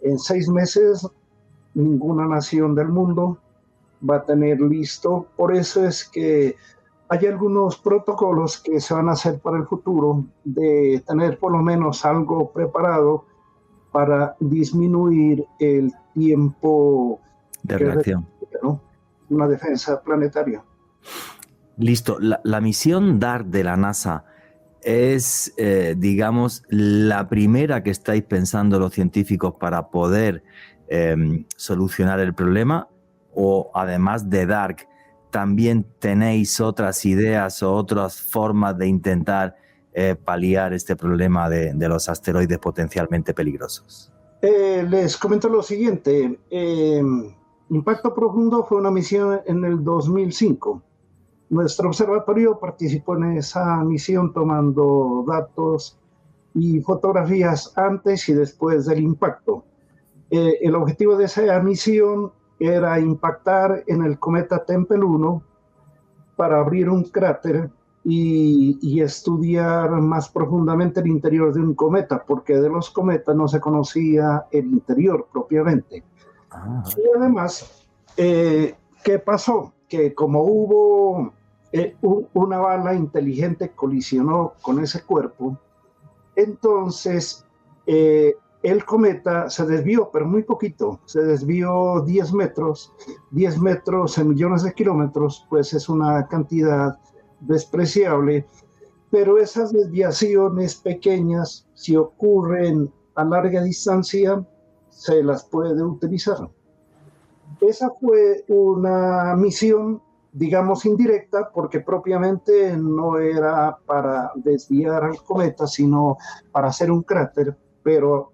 En 6 meses, ninguna nación del mundo va a tener listo. Por eso es que hay algunos protocolos que se van a hacer para el futuro, de tener por lo menos algo preparado para disminuir el tiempo de reacción, ¿no? Una defensa planetaria. Listo. La misión DART de la NASA es, digamos, la primera que estáis pensando los científicos para poder solucionar el problema, o además de DART, también tenéis otras ideas o otras formas de intentar paliar este problema de los asteroides potencialmente peligrosos. Les comento lo siguiente. Impacto Profundo fue una misión en el 2005. Nuestro observatorio participó en esa misión tomando datos y fotografías antes y después del impacto. El objetivo de esa misión era impactar en el cometa Tempel 1 para abrir un cráter y estudiar más profundamente el interior de un cometa, porque de los cometas no se conocía el interior propiamente. Y además, ¿qué pasó? Que como hubo una bala inteligente colisionó con ese cuerpo, entonces el cometa se desvió, pero muy poquito, se desvió 10 metros. 10 metros en millones de kilómetros, pues es una cantidad despreciable, pero esas desviaciones pequeñas, si ocurren a larga distancia, se las puede utilizar. Esa fue una misión, digamos, indirecta, porque propiamente no era para desviar al cometa, sino para hacer un cráter, pero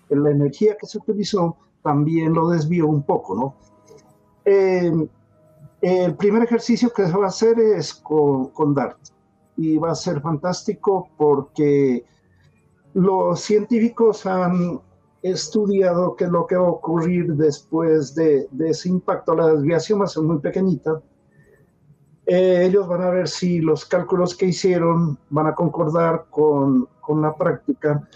la energía que se utilizó también lo desvió un poco, ¿no? El primer ejercicio que se va a hacer es con DART, y va a ser fantástico porque los científicos han estudiado qué es lo que va a ocurrir después de ese impacto. La desviación va a ser muy pequeñita, Ellos van a ver si los cálculos que hicieron van a concordar con la práctica.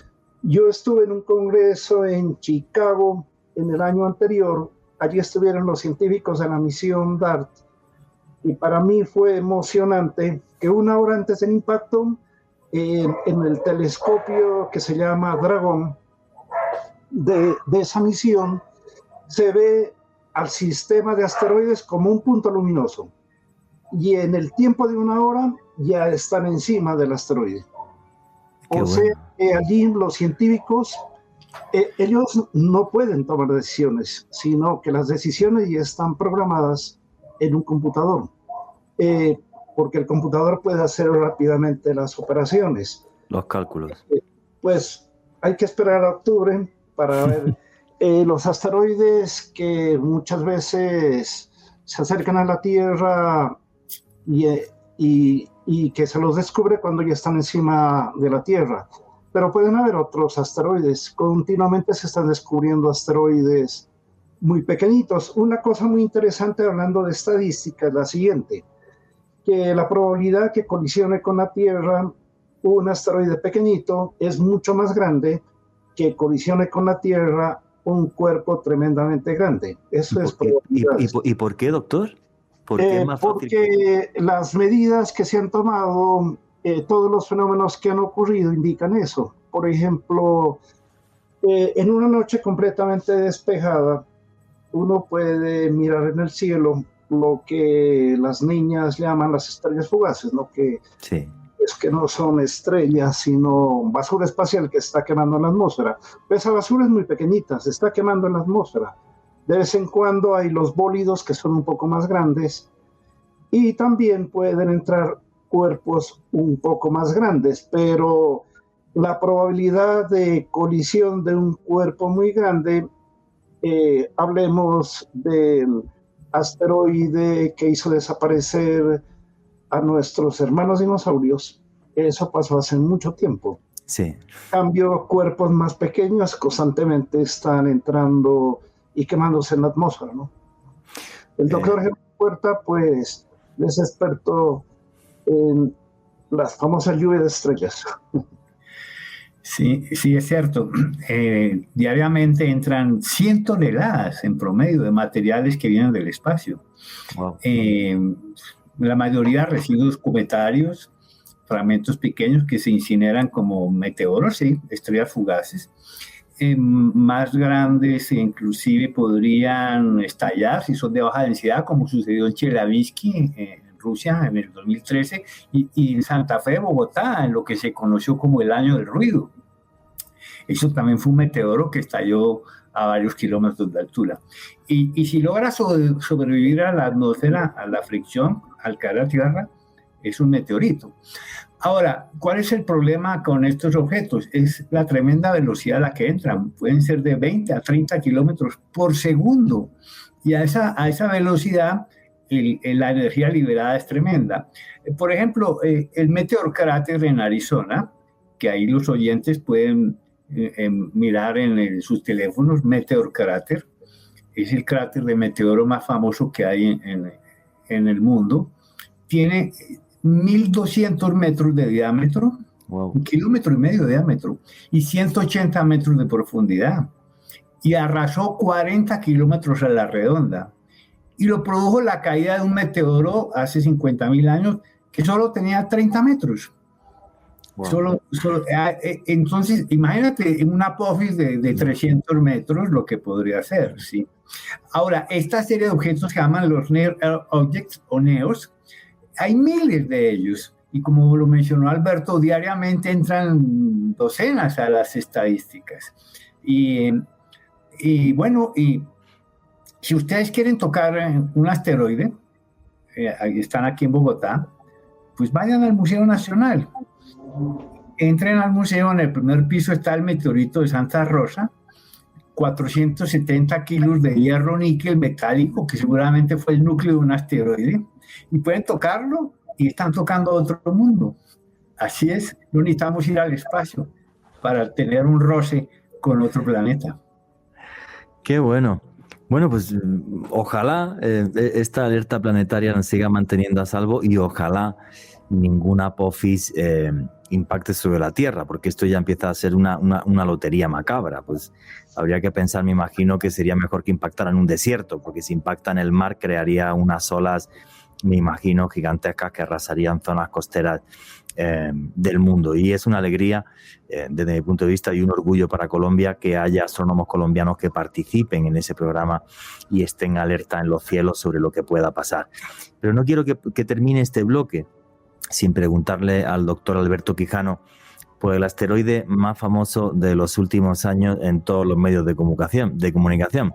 Yo estuve en un congreso en Chicago en el año anterior. Allí estuvieron los científicos de la misión DART y para mí fue emocionante que una hora antes del impacto, en el telescopio que se llama Dragon de esa misión, se ve al sistema de asteroides como un punto luminoso. Y en el tiempo de una hora ya están encima del asteroide. Qué O sea bueno. que allí los científicos, ellos no pueden tomar decisiones, sino que las decisiones ya están programadas en un computador, porque el computador puede hacer rápidamente las operaciones. Los cálculos. Pues hay que esperar a octubre para ver los asteroides que muchas veces se acercan a la Tierra y que se los descubre cuando ya están encima de la Tierra. Pero pueden haber otros asteroides. Continuamente se están descubriendo asteroides muy pequeñitos. Una cosa muy interesante hablando de estadística es la siguiente, que la probabilidad que colisione con la Tierra un asteroide pequeñito es mucho más grande que colisione con la Tierra un cuerpo tremendamente grande. Eso es probabilidad. ¿Y por qué, doctor? ¿Por qué es más fácil? Porque las medidas que se han tomado, todos los fenómenos que han ocurrido indican eso. Por ejemplo, en una noche completamente despejada, uno puede mirar en el cielo lo que las niñas llaman las estrellas fugaces, ¿no? Que Sí. es que no son estrellas, sino basura espacial que está quemando en la atmósfera. Esa basura es muy pequeñita, se está quemando en la atmósfera. De vez en cuando hay los bólidos que son un poco más grandes y también pueden entrar cuerpos un poco más grandes, pero la probabilidad de colisión de un cuerpo muy grande, hablemos del asteroide que hizo desaparecer a nuestros hermanos dinosaurios, eso pasó hace mucho tiempo. Sí. En cambio, cuerpos más pequeños constantemente están entrando y quemándose en la atmósfera, ¿no? El doctor Germán Puerta, pues, es experto en las famosas lluvias de estrellas. Sí, sí, es cierto. Diariamente entran 100 toneladas en promedio de materiales que vienen del espacio. Wow. La mayoría residuos cometarios, fragmentos pequeños que se incineran como meteoros, sí, estrellas fugaces. Más grandes inclusive podrían estallar si son de baja densidad, como sucedió en Chelyabinsk, en Rusia, en el 2013, y en Santa Fe, Bogotá, en lo que se conoció como el Año del Ruido. Eso también fue un meteoro que estalló a varios kilómetros de altura. Y si logra sobrevivir a la atmósfera, a la fricción, al caer a la Tierra, es un meteorito. Ahora, ¿cuál es el problema con estos objetos? Es la tremenda velocidad a la que entran. Pueden ser de 20 a 30 kilómetros por segundo. Y a esa velocidad, la energía liberada es tremenda. Por ejemplo, el Meteor Crater en Arizona, que ahí los oyentes pueden mirar en sus teléfonos, Meteor Crater, es el cráter de meteoro más famoso que hay en el mundo. Tiene 1.200 metros de diámetro, Wow. 1,5 kilómetros de diámetro y 180 metros de profundidad. Y arrasó 40 kilómetros a la redonda. Y lo produjo la caída de un meteoro hace 50.000 años que solo tenía 30 metros. Wow. Entonces, imagínate una apófisis de 300 metros lo que podría ser, ¿sí? Ahora, esta serie de objetos que llaman los Near Earth Objects o NEOs, hay miles de ellos. Y como lo mencionó Alberto, diariamente entran docenas a las estadísticas. Y bueno, y si ustedes quieren tocar un asteroide, están aquí en Bogotá, pues vayan al Museo Nacional. Entren al museo, en el primer piso está el meteorito de Santa Rosa, 470 kilos de hierro níquel metálico, que seguramente fue el núcleo de un asteroide, y pueden tocarlo y están tocando otro mundo. Así es, no necesitamos ir al espacio para tener un roce con otro planeta. Qué bueno. Bueno, pues ojalá esta alerta planetaria nos siga manteniendo a salvo y ojalá ninguna Apophis impacte sobre la Tierra, porque esto ya empieza a ser una lotería macabra. Pues habría que pensar, me imagino, que sería mejor que impactara en un desierto, porque si impacta en el mar crearía unas olas, me imagino, gigantescas que arrasarían zonas costeras del mundo. Y es una alegría desde mi punto de vista y un orgullo para Colombia que haya astrónomos colombianos que participen en ese programa y estén alerta en los cielos sobre lo que pueda pasar. Pero no quiero que termine este bloque sin preguntarle al doctor Alberto Quijano por el asteroide más famoso de los últimos años en todos los medios de comunicación,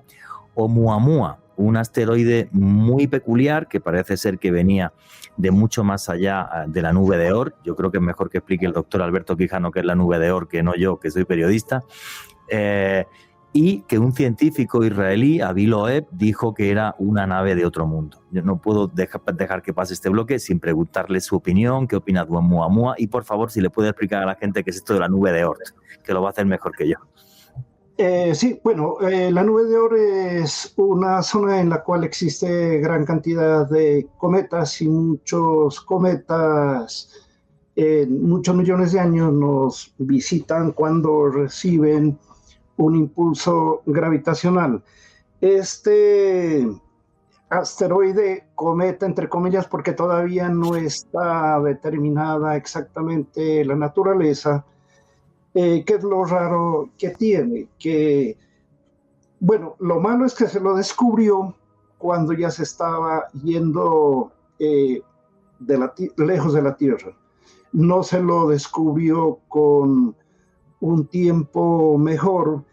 Oumuamua, un asteroide muy peculiar que parece ser que venía de mucho más allá de la nube de Oort. Yo creo que es mejor que explique el doctor Alberto Quijano qué es la nube de Oort que no yo, que soy periodista. Y que un científico israelí, Avi Loeb, dijo que era una nave de otro mundo. Yo no puedo dejar que pase este bloque sin preguntarle su opinión, qué opina de Oumuamua, y por favor, si le puede explicar a la gente qué es esto de la nube de Oort, que lo va a hacer mejor que yo. Sí, bueno, la nube de Oort es una zona en la cual existe gran cantidad de cometas y muchos cometas, muchos millones de años nos visitan cuando reciben un impulso gravitacional. Este asteroide, cometa, entre comillas, porque todavía no está determinada exactamente la naturaleza, ¿qué es lo raro que tiene? Que, bueno, lo malo es que se lo descubrió cuando ya se estaba yendo lejos de la Tierra. No se lo descubrió con un tiempo mejor.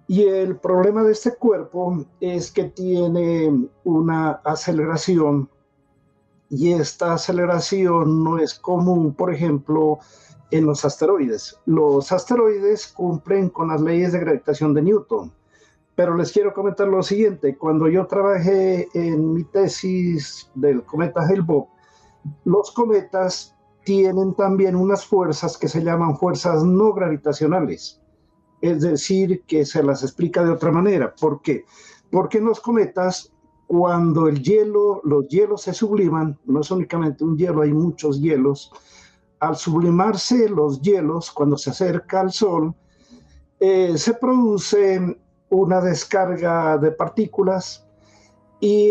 Y el problema de este cuerpo es que tiene una aceleración y esta aceleración no es común, por ejemplo, en los asteroides. Los asteroides cumplen con las leyes de gravitación de Newton, pero les quiero comentar lo siguiente. Cuando yo trabajé en mi tesis del cometa Hale-Bopp, los cometas tienen también unas fuerzas que se llaman fuerzas no gravitacionales. Es decir, que se las explica de otra manera. ¿Por qué? Porque en los cometas, cuando los hielos se subliman, no es únicamente un hielo, hay muchos hielos. Al sublimarse los hielos, cuando se acerca al Sol, se produce una descarga de partículas y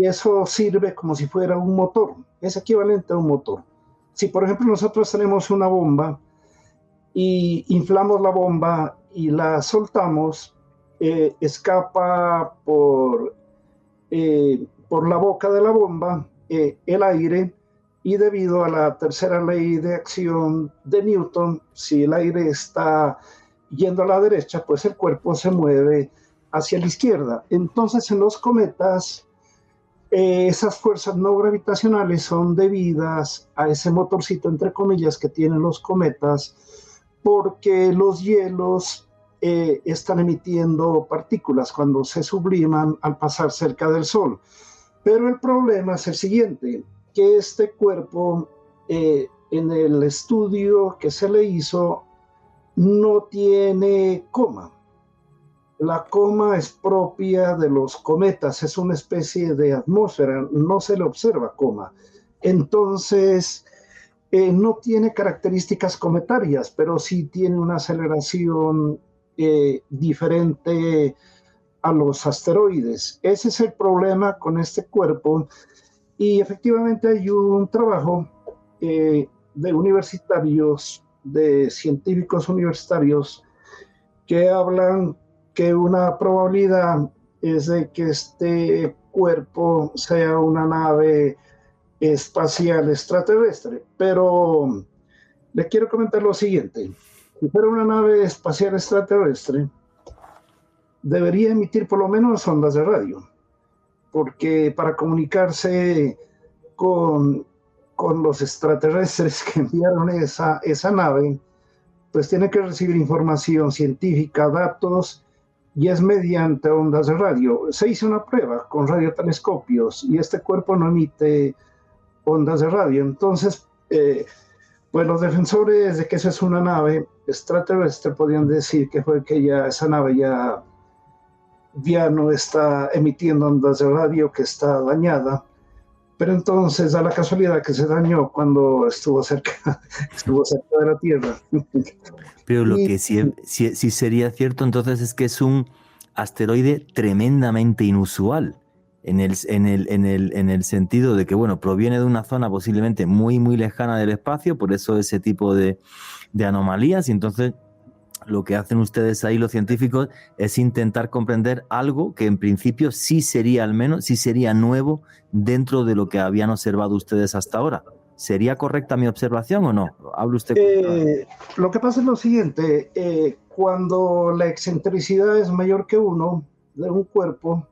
eso sirve como si fuera un motor. Es equivalente a un motor. Si, por ejemplo, nosotros tenemos una bomba y inflamos la bomba y la soltamos, escapa por la boca de la bomba el aire, y debido a la tercera ley de acción de Newton, si el aire está yendo a la derecha, pues el cuerpo se mueve hacia la izquierda. Entonces, en los cometas, esas fuerzas no gravitacionales son debidas a ese motorcito, entre comillas, que tienen los cometas, porque los hielos están emitiendo partículas cuando se subliman al pasar cerca del Sol. Pero el problema es el siguiente, que este cuerpo, en el estudio que se le hizo, no tiene coma. La coma es propia de los cometas, es una especie de atmósfera, no se le observa coma. Entonces, no tiene características cometarias, pero sí tiene una aceleración diferente a los asteroides. Ese es el problema con este cuerpo. Y efectivamente hay un trabajo de universitarios, de científicos universitarios, que hablan que una probabilidad es de que este cuerpo sea una nave espacial extraterrestre. Pero le quiero comentar lo siguiente. Si fuera una nave espacial extraterrestre, debería emitir por lo menos ondas de radio, porque para comunicarse con los extraterrestres que enviaron esa nave, pues tiene que recibir información científica, datos, y es mediante ondas de radio. Se hizo una prueba con radiotelescopios y este cuerpo no emite ondas de radio. Entonces, pues los defensores de que esa es una nave extraterrestre podrían decir que fue que esa nave ya ya no está emitiendo ondas de radio, que está dañada. Pero entonces da la casualidad que se dañó cuando estuvo cerca de la Tierra. Pero lo que sí sería cierto entonces es que es un asteroide tremendamente inusual en el sentido de que, bueno, proviene de una zona posiblemente muy, muy lejana del espacio, por eso ese tipo de anomalías, y entonces lo que hacen ustedes ahí, los científicos, es intentar comprender algo que en principio sí sería nuevo dentro de lo que habían observado ustedes hasta ahora. ¿Sería correcta mi observación o no? ¿Hable usted? Lo que pasa es lo siguiente, cuando la excentricidad es mayor que 1 de un cuerpo,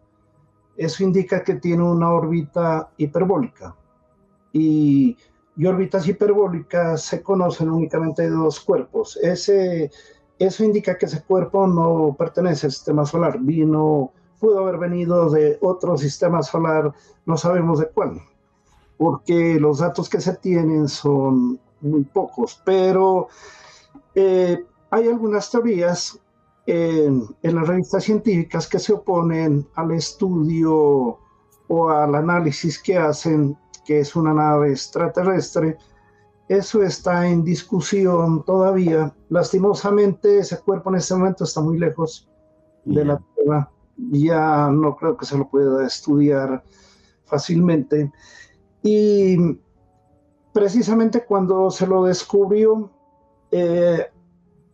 eso indica que tiene una órbita hiperbólica. Y órbitas hiperbólicas se conocen únicamente de 2 cuerpos. Eso indica que ese cuerpo no pertenece al sistema solar, pudo haber venido de otro sistema solar, no sabemos de cuál, porque los datos que se tienen son muy pocos, pero hay algunas teorías en las revistas científicas que se oponen al estudio o al análisis que hacen, que es una nave extraterrestre. Eso está en discusión todavía. Lastimosamente, ese cuerpo en este momento está muy lejos de la Tierra. Ya no creo que se lo pueda estudiar fácilmente. Y precisamente cuando se lo descubrió,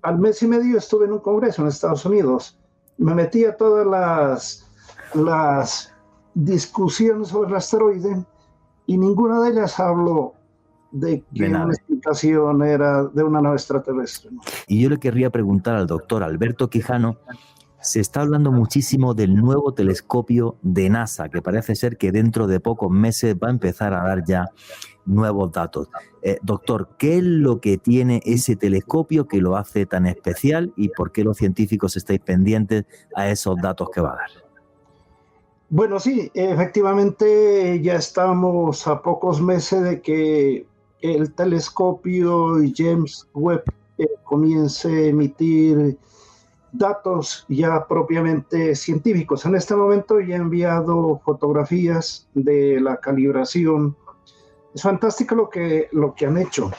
al mes y medio estuve en un congreso en Estados Unidos. Me metí a todas las discusiones sobre el asteroide y ninguna de ellas habló de que una explicación era de una nave extraterrestre, ¿no? Y yo le querría preguntar al doctor Alberto Quijano, se está hablando muchísimo del nuevo telescopio de NASA, que parece ser que dentro de pocos meses va a empezar a dar ya nuevos datos. Doctor, ¿qué es lo que tiene ese telescopio que lo hace tan especial y por qué los científicos estáis pendientes a esos datos que va a dar? Bueno, sí, efectivamente ya estamos a pocos meses de que el telescopio James Webb comience a emitir datos ya propiamente científicos. En este momento ya he enviado fotografías de la calibración. Es fantástico lo que han hecho.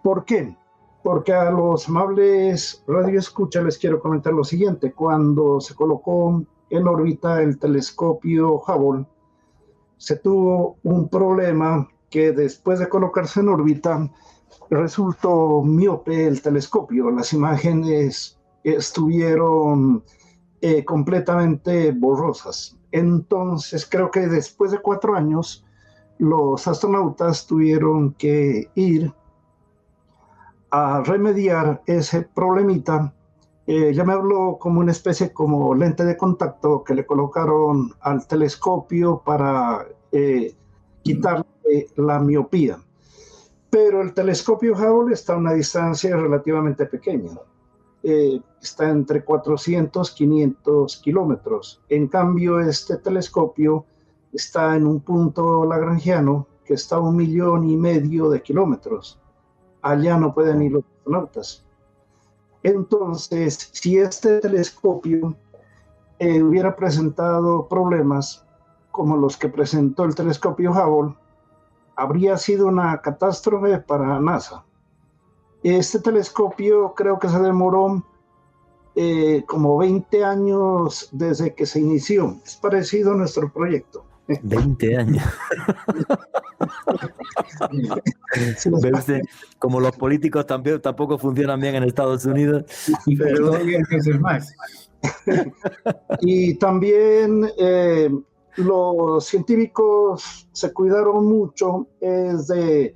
¿Por qué? Porque a los amables radioescuchas les quiero comentar lo siguiente. Cuando se colocó en órbita el telescopio Hubble, se tuvo un problema que después de colocarse en órbita resultó miope el telescopio. Las imágenes estuvieron completamente borrosas. Entonces creo que después de 4 años los astronautas tuvieron que ir a remediar ese problemita. Ya me habló como una especie como lente de contacto que le colocaron al telescopio para quitarle la miopía. Pero el telescopio Hubble está a una distancia relativamente pequeña. Está entre 400 y 500 kilómetros. En cambio, este telescopio está en un punto lagrangiano que está a 1,5 millones de kilómetros. Allá no pueden ir los astronautas. Entonces, si este telescopio hubiera presentado problemas como los que presentó el telescopio Hubble, habría sido una catástrofe para NASA. Este telescopio creo que se demoró como 20 años desde que se inició. Es parecido a nuestro proyecto. 20 años. ¿Ve usted? Como los políticos tampoco funcionan bien en Estados Unidos. Pero todavía hay que hacer más. Y también los científicos se cuidaron mucho de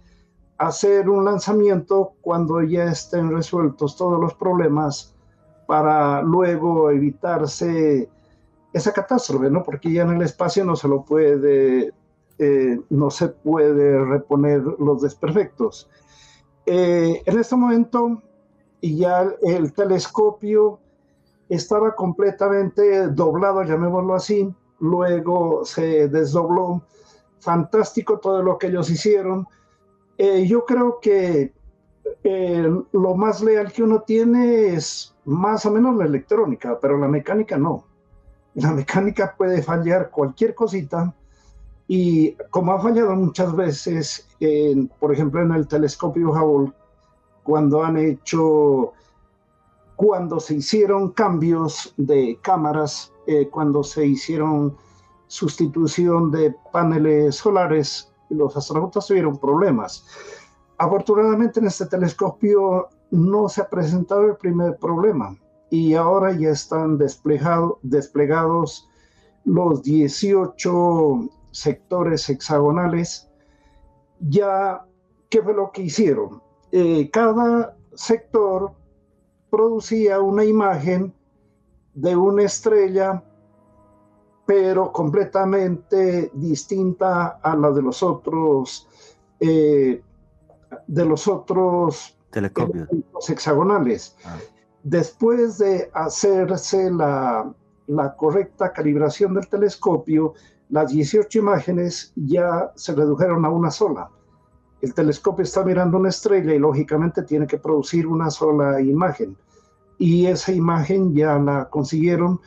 hacer un lanzamiento cuando ya estén resueltos todos los problemas para luego evitarse esa catástrofe, ¿no? Porque ya en el espacio no se puede reponer los desperfectos. En este momento ya el telescopio estaba completamente doblado, llamémoslo así, luego se desdobló. Fantástico todo lo que ellos hicieron. Yo creo que lo más leal que uno tiene es más o menos la electrónica, pero la mecánica no. la mecánica puede fallar cualquier cosita, y como ha fallado muchas veces, por ejemplo, en el telescopio Hubble, cuando se hicieron cambios de cámaras, cuando se hicieron sustitución de paneles solares, los astronautas tuvieron problemas. Afortunadamente en este telescopio no se ha presentado el primer problema, y ahora ya están desplegados los 18 sectores hexagonales. Ya, ¿qué fue lo que hicieron? Cada sector producía una imagen de una estrella, pero completamente distinta a la de los otros Telescopios. hexagonales. Después de hacerse la correcta calibración del telescopio, las 18 imágenes ya se redujeron a una sola. El telescopio está mirando una estrella y lógicamente tiene que producir una sola imagen. Y esa imagen ya la consiguieron.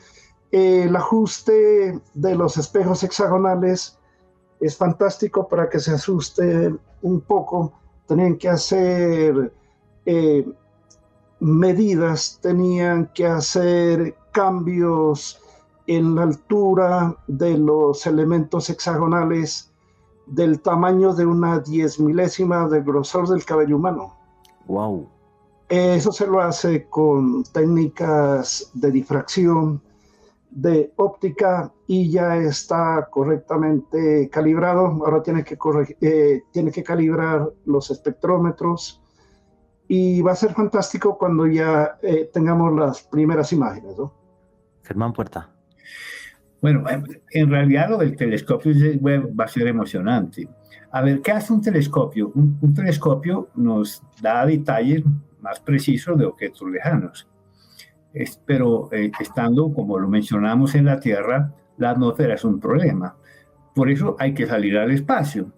El ajuste de los espejos hexagonales es fantástico para que se asuste un poco. Tenían que hacer medidas, tenían que hacer cambios en la altura de los elementos hexagonales del tamaño de una 10 milésima del grosor del cabello humano. Wow. Eso se lo hace con técnicas de difracción, de óptica, y ya está correctamente calibrado. Ahora tiene que calibrar los espectrómetros, y va a ser fantástico cuando ya tengamos las primeras imágenes, ¿no? Germán Puerta. Bueno, en realidad lo del telescopio va a ser emocionante. A ver, ¿qué hace un telescopio? Un telescopio nos da detalles más precisos de objetos lejanos. Pero estando, como lo mencionamos, en la Tierra, la atmósfera es un problema. Por eso hay que salir al espacio.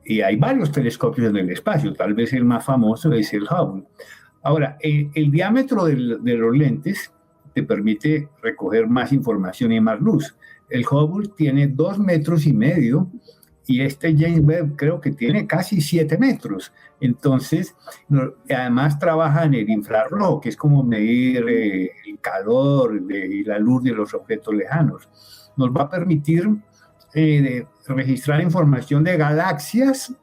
Y hay varios telescopios en el espacio. Tal vez el más famoso es el Hubble. Ahora, el diámetro de los lentes te permite recoger más información y más luz. El Hubble tiene 2,5 metros y este James Webb creo que tiene casi 7 metros. Entonces, además trabaja en el infrarrojo, que es como medir el calor y la luz de los objetos lejanos. Nos va a permitir registrar información de galaxias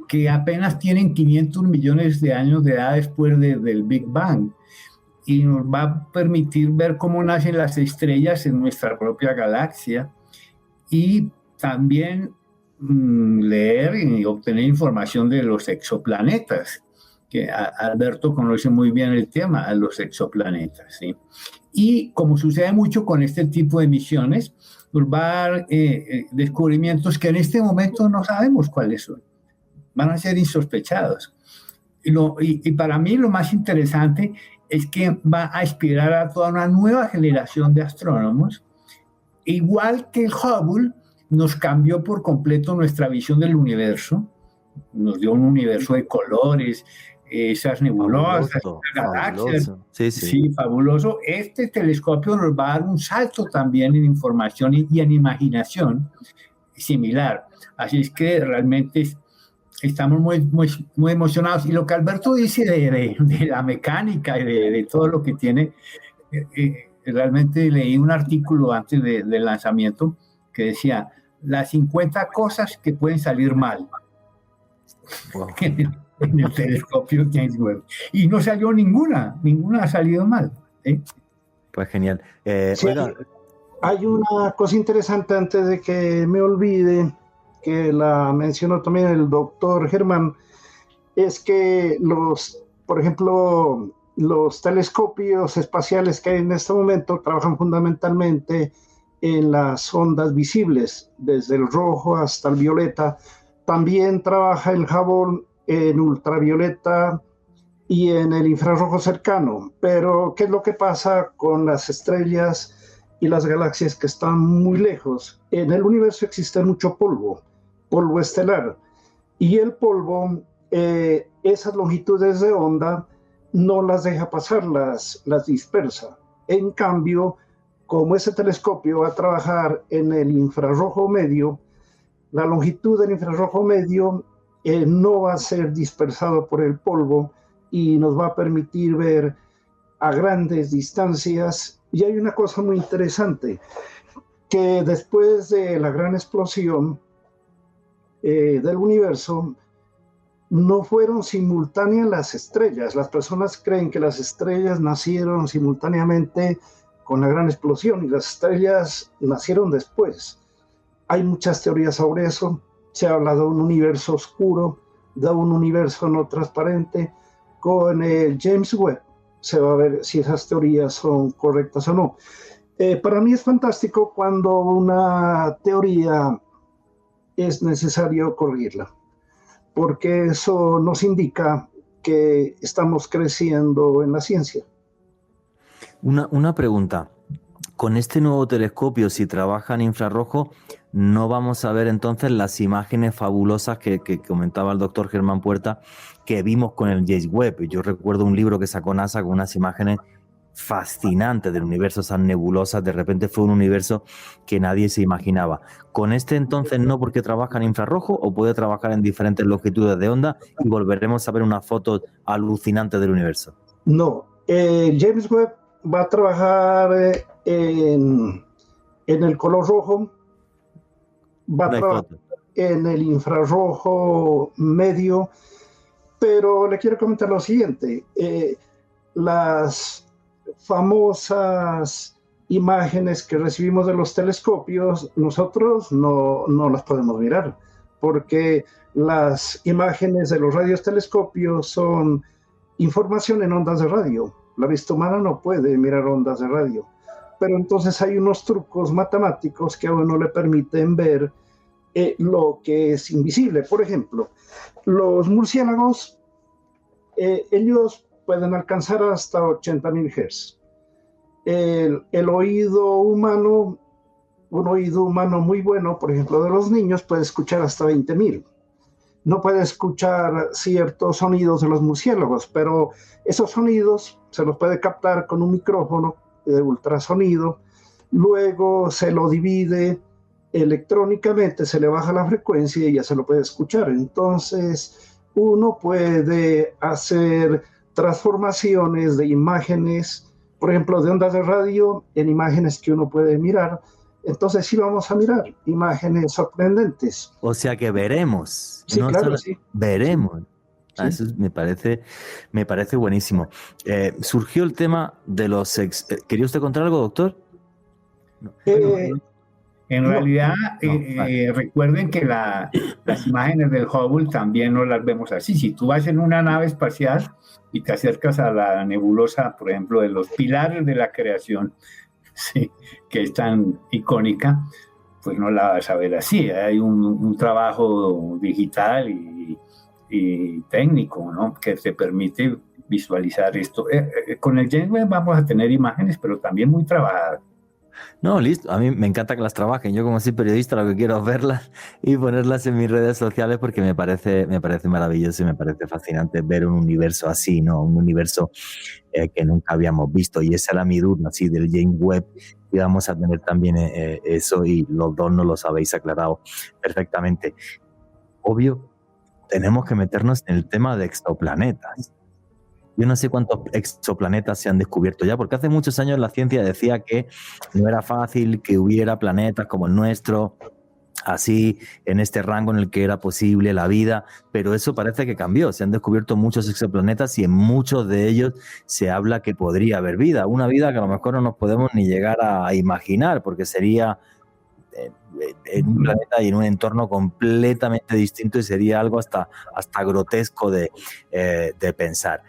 que apenas tienen 500 millones de años de edad después del Big Bang. Y nos va a permitir ver cómo nacen las estrellas en nuestra propia galaxia, y también leer y obtener información de los exoplanetas, que Alberto conoce muy bien el tema, a los exoplanetas, ¿sí? Y como sucede mucho con este tipo de misiones, nos va a dar descubrimientos que en este momento no sabemos cuáles son. Van a ser insospechados. Y para mí lo más interesante es que va a inspirar a toda una nueva generación de astrónomos, igual que el Hubble nos cambió por completo nuestra visión del universo, nos dio un universo de colores, esas nebulosas, esas galaxias. Sí, fabuloso. Este telescopio nos va a dar un salto también en información y en imaginación similar. Así es que realmente estamos muy emocionados. Y lo que Alberto dice de la mecánica y de todo lo que tiene, realmente leí un artículo antes del lanzamiento que decía las 50 cosas que pueden salir mal. Wow. En el telescopio James Webb. Y no salió ninguna ha salido mal. Pues genial. Sí, hay una cosa interesante antes de que me olvide, que la mencionó también el doctor Germán, es que por ejemplo, los telescopios espaciales que hay en este momento trabajan fundamentalmente en las ondas visibles, desde el rojo hasta el violeta. También trabaja el Hubble en ultravioleta y en el infrarrojo cercano. Pero, ¿qué es lo que pasa con las estrellas y las galaxias que están muy lejos? En el universo existe mucho polvo estelar, y el polvo, esas longitudes de onda no las deja pasar, las dispersa. En cambio, como ese telescopio va a trabajar en el infrarrojo medio, la longitud del infrarrojo medio no va a ser dispersado por el polvo y nos va a permitir ver a grandes distancias. Y hay una cosa muy interesante, que después de la gran explosión del universo, no fueron simultáneas las estrellas. Las personas creen que las estrellas nacieron simultáneamente con la gran explosión y las estrellas nacieron después. Hay muchas teorías sobre eso. Se habla de un universo oscuro, de un universo no transparente. Con el James Webb se va a ver si esas teorías son correctas o no. Para mí es fantástico cuando una teoría es necesario corregirla, porque eso nos indica que estamos creciendo en la ciencia. Una pregunta. Con este nuevo telescopio, si trabaja en infrarrojo, no vamos a ver entonces las imágenes fabulosas que comentaba el doctor Germán Puerta, que vimos con el James Webb. Yo recuerdo un libro que sacó NASA con unas imágenes fascinantes del universo, esas nebulosas. De repente fue un universo que nadie se imaginaba. Con este entonces no, porque trabaja en infrarrojo, o puede trabajar en diferentes longitudes de onda y volveremos a ver unas fotos alucinantes del universo. No, James Webb va a trabajar en el color rojo, va a trabajar en el infrarrojo medio, pero le quiero comentar lo siguiente. Las famosas imágenes que recibimos de los telescopios, nosotros no las podemos mirar, porque las imágenes de los radiotelescopios son información en ondas de radio. La vista humana no puede mirar ondas de radio, pero entonces hay unos trucos matemáticos que a uno le permiten ver lo que es invisible. Por ejemplo, los murciélagos, ellos pueden alcanzar hasta 80.000 Hz. El oído humano, un oído humano muy bueno, por ejemplo, de los niños, puede escuchar hasta 20.000. No puede escuchar ciertos sonidos de los murciélagos, pero esos sonidos se los puede captar con un micrófono de ultrasonido. Luego se lo divide electrónicamente, se le baja la frecuencia y ya se lo puede escuchar. Entonces, uno puede hacer transformaciones de imágenes, por ejemplo, de ondas de radio en imágenes que uno puede mirar. Entonces sí vamos a mirar imágenes sorprendentes. O sea que veremos. Sí, no claro, solo sí. veremos. Sí. Eso me parece buenísimo. Surgió el tema de los... ¿Quería usted contar algo, doctor? No. En realidad, recuerden que las imágenes del Hubble también no las vemos así. Si tú vas en una nave espacial y te acercas a la nebulosa, por ejemplo, de los pilares de la creación, sí, que es tan icónica, pues no la vas a ver así. Hay un trabajo digital y técnico, ¿no?, que te permite visualizar esto. Con el James Webb vamos a tener imágenes, pero también muy trabajadas. No, listo. A mí me encanta que las trabajen. Yo, como soy periodista, lo que quiero es verlas y ponerlas en mis redes sociales, porque me parece maravilloso y me parece fascinante ver un universo así, ¿no? Un universo que nunca habíamos visto. Y esa era mi duda, así, del James Webb. Y vamos a tener también eso, y los dos nos los habéis aclarado perfectamente. Obvio, tenemos que meternos en el tema de exoplanetas. Yo no sé cuántos exoplanetas se han descubierto ya, porque hace muchos años la ciencia decía que no era fácil que hubiera planetas como el nuestro, así, en este rango en el que era posible la vida, pero eso parece que cambió. Se han descubierto muchos exoplanetas y en muchos de ellos se habla que podría haber vida, una vida que a lo mejor no nos podemos ni llegar a imaginar, porque sería en un planeta y en un entorno completamente distinto, y sería algo hasta grotesco de pensar.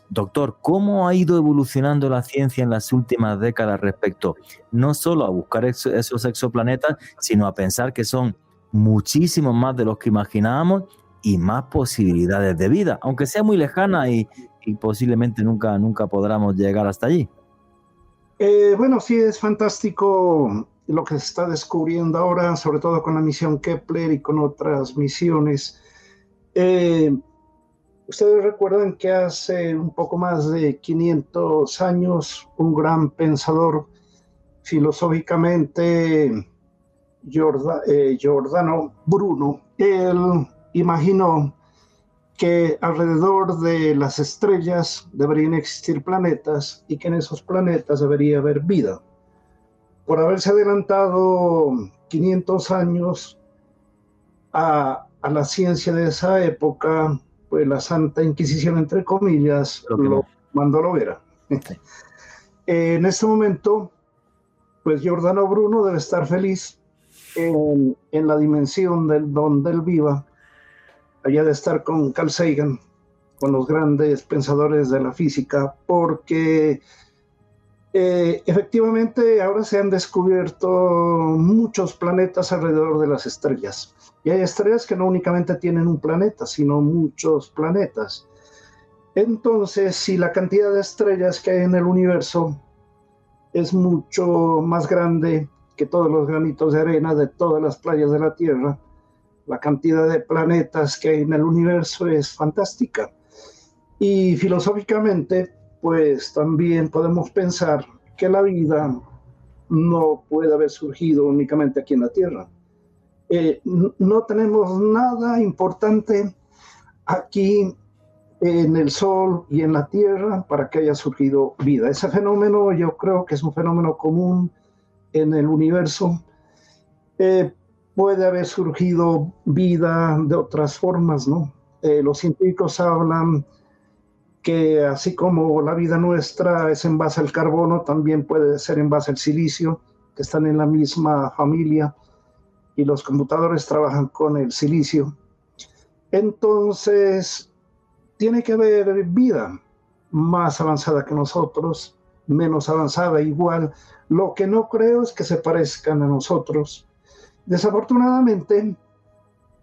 Doctor, ¿cómo ha ido evolucionando la ciencia en las últimas décadas respecto no solo a buscar esos exoplanetas, sino a pensar que son muchísimos más de los que imaginábamos y más posibilidades de vida, aunque sea muy lejana y posiblemente nunca podamos llegar hasta allí? Bueno, sí, es fantástico lo que se está descubriendo ahora, sobre todo con la misión Kepler y con otras misiones. Ustedes recuerdan que hace un poco más de 500 años un gran pensador filosóficamente Giordano Bruno, él imaginó que alrededor de las estrellas deberían existir planetas y que en esos planetas debería haber vida. Por haberse adelantado 500 años a la ciencia de esa época, pues la Santa Inquisición, entre comillas, lo mandó a la hoguera. En este momento, pues Giordano Bruno debe estar feliz en la dimensión donde él viva, allá de estar con Carl Sagan, con los grandes pensadores de la física, porque efectivamente ahora se han descubierto muchos planetas alrededor de las estrellas. Y hay estrellas que no únicamente tienen un planeta, sino muchos planetas. Entonces, si la cantidad de estrellas que hay en el universo es mucho más grande que todos los granitos de arena de todas las playas de la Tierra, la cantidad de planetas que hay en el universo es fantástica. Y filosóficamente, pues también podemos pensar que la vida no puede haber surgido únicamente aquí en la Tierra. No tenemos nada importante aquí en el Sol y en la Tierra para que haya surgido vida. Ese fenómeno yo creo que es un fenómeno común en el universo. Puede haber surgido vida de otras formas, ¿no? Los científicos hablan que así como la vida nuestra es en base al carbono, también puede ser en base al silicio, que están en la misma familia, y los computadores trabajan con el silicio. Entonces, tiene que haber vida más avanzada que nosotros, menos avanzada igual. Lo que no creo es que se parezcan a nosotros. Desafortunadamente,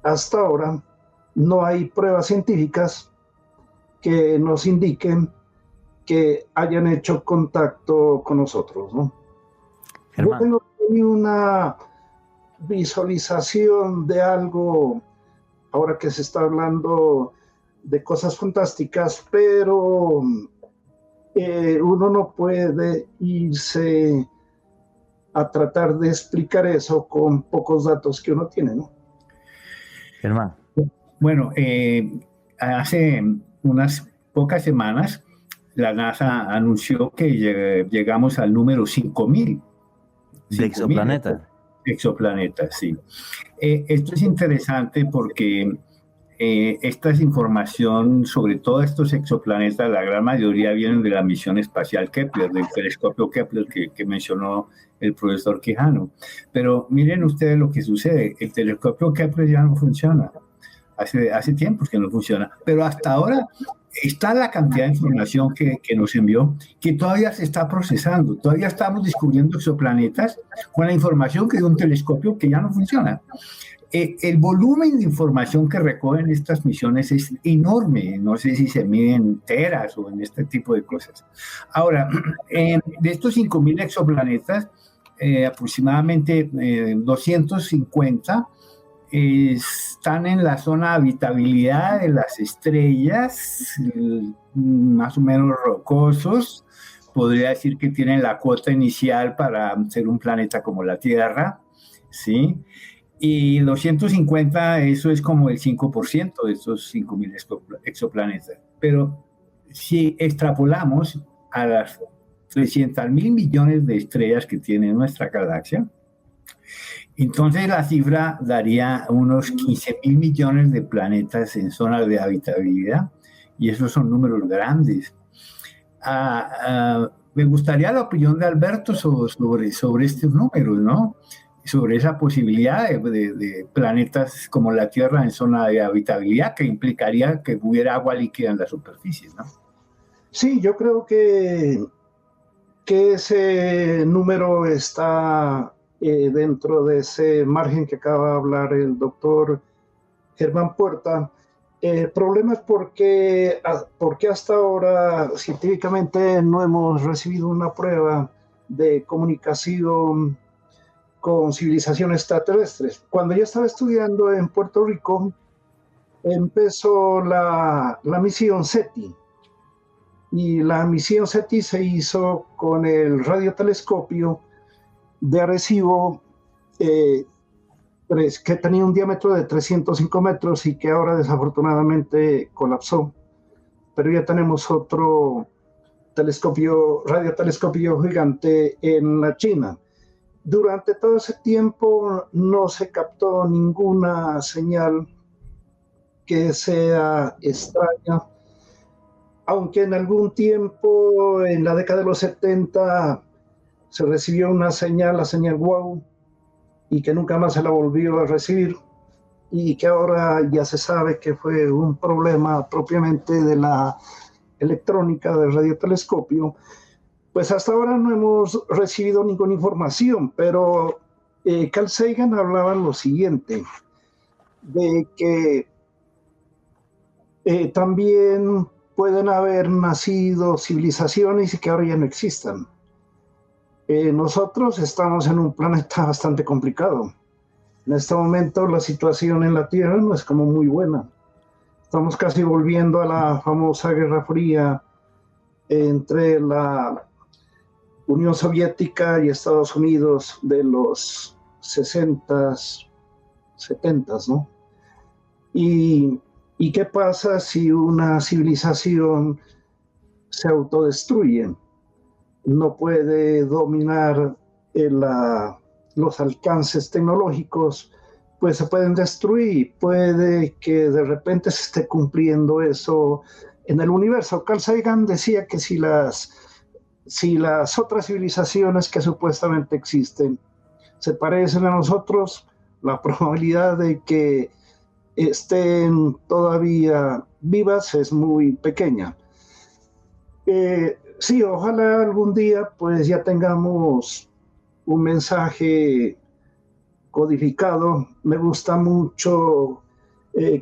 hasta ahora no hay pruebas científicas que nos indiquen que hayan hecho contacto con nosotros, ¿no? Yo tengo una visualización de algo, ahora que se está hablando de cosas fantásticas, pero uno no puede irse a tratar de explicar eso con pocos datos que uno tiene, ¿no? Germán. Bueno, hace unas pocas semanas la NASA anunció que llegamos al número 5.000. ¿De exoplanetas? Exoplanetas, sí. Esto es interesante porque esta es información sobre todos estos exoplanetas, la gran mayoría vienen de la misión espacial Kepler, del telescopio Kepler que mencionó el profesor Quijano. Pero miren ustedes lo que sucede, el telescopio Kepler ya no funciona, hace tiempo que no funciona, pero hasta ahora está la cantidad de información que nos envió, que todavía se está procesando, todavía estamos descubriendo exoplanetas con la información que de un telescopio que ya no funciona. El volumen de información que recogen estas misiones es enorme, no sé si se mide en teras o en este tipo de cosas. Ahora, de estos 5.000 exoplanetas, aproximadamente 250 están en la zona de habitabilidad de las estrellas, más o menos rocosos. Podría decir que tienen la cuota inicial para ser un planeta como la Tierra, ¿sí? Y 250, eso es como el 5% de estos 5.000 exoplanetas. Pero si extrapolamos a las 300.000 millones de estrellas que tiene nuestra galaxia, entonces la cifra daría unos 15.000 millones de planetas en zonas de habitabilidad, y esos son números grandes. Me gustaría la opinión de Alberto sobre estos números, ¿no? Sobre esa posibilidad de planetas como la Tierra en zona de habitabilidad, que implicaría que hubiera agua líquida en la superficie, ¿no? Sí, yo creo que ese número está dentro de ese margen que acaba de hablar el doctor Germán Puerta. El problema es porque hasta ahora científicamente no hemos recibido una prueba de comunicación con civilizaciones extraterrestres. Cuando yo estaba estudiando en Puerto Rico, empezó la misión SETI. Y la misión SETI se hizo con el radiotelescopio de Arecibo, que tenía un diámetro de 305 metros y que ahora desafortunadamente colapsó. Pero ya tenemos otro radiotelescopio gigante en la China. Durante todo ese tiempo no se captó ninguna señal que sea extraña, aunque en algún tiempo, en la década de los 70, se recibió una señal, la señal WOW, y que nunca más se la volvió a recibir, y que ahora ya se sabe que fue un problema propiamente de la electrónica del radiotelescopio. Pues hasta ahora no hemos recibido ninguna información, pero Carl Sagan hablaba lo siguiente, de que también pueden haber nacido civilizaciones y que ahora ya no existan. Nosotros estamos en un planeta bastante complicado. En este momento la situación en la Tierra no es como muy buena. Estamos casi volviendo a la famosa Guerra Fría entre la Unión Soviética y Estados Unidos de los 60s, 70s, ¿no? ¿Y qué pasa si una civilización se autodestruye? No puede dominar los alcances tecnológicos, pues se pueden destruir. Puede que de repente se esté cumpliendo eso en el universo. Carl Sagan decía que si las otras civilizaciones que supuestamente existen se parecen a nosotros, la probabilidad de que estén todavía vivas es muy pequeña. Sí, ojalá algún día pues ya tengamos un mensaje codificado. Me gusta mucho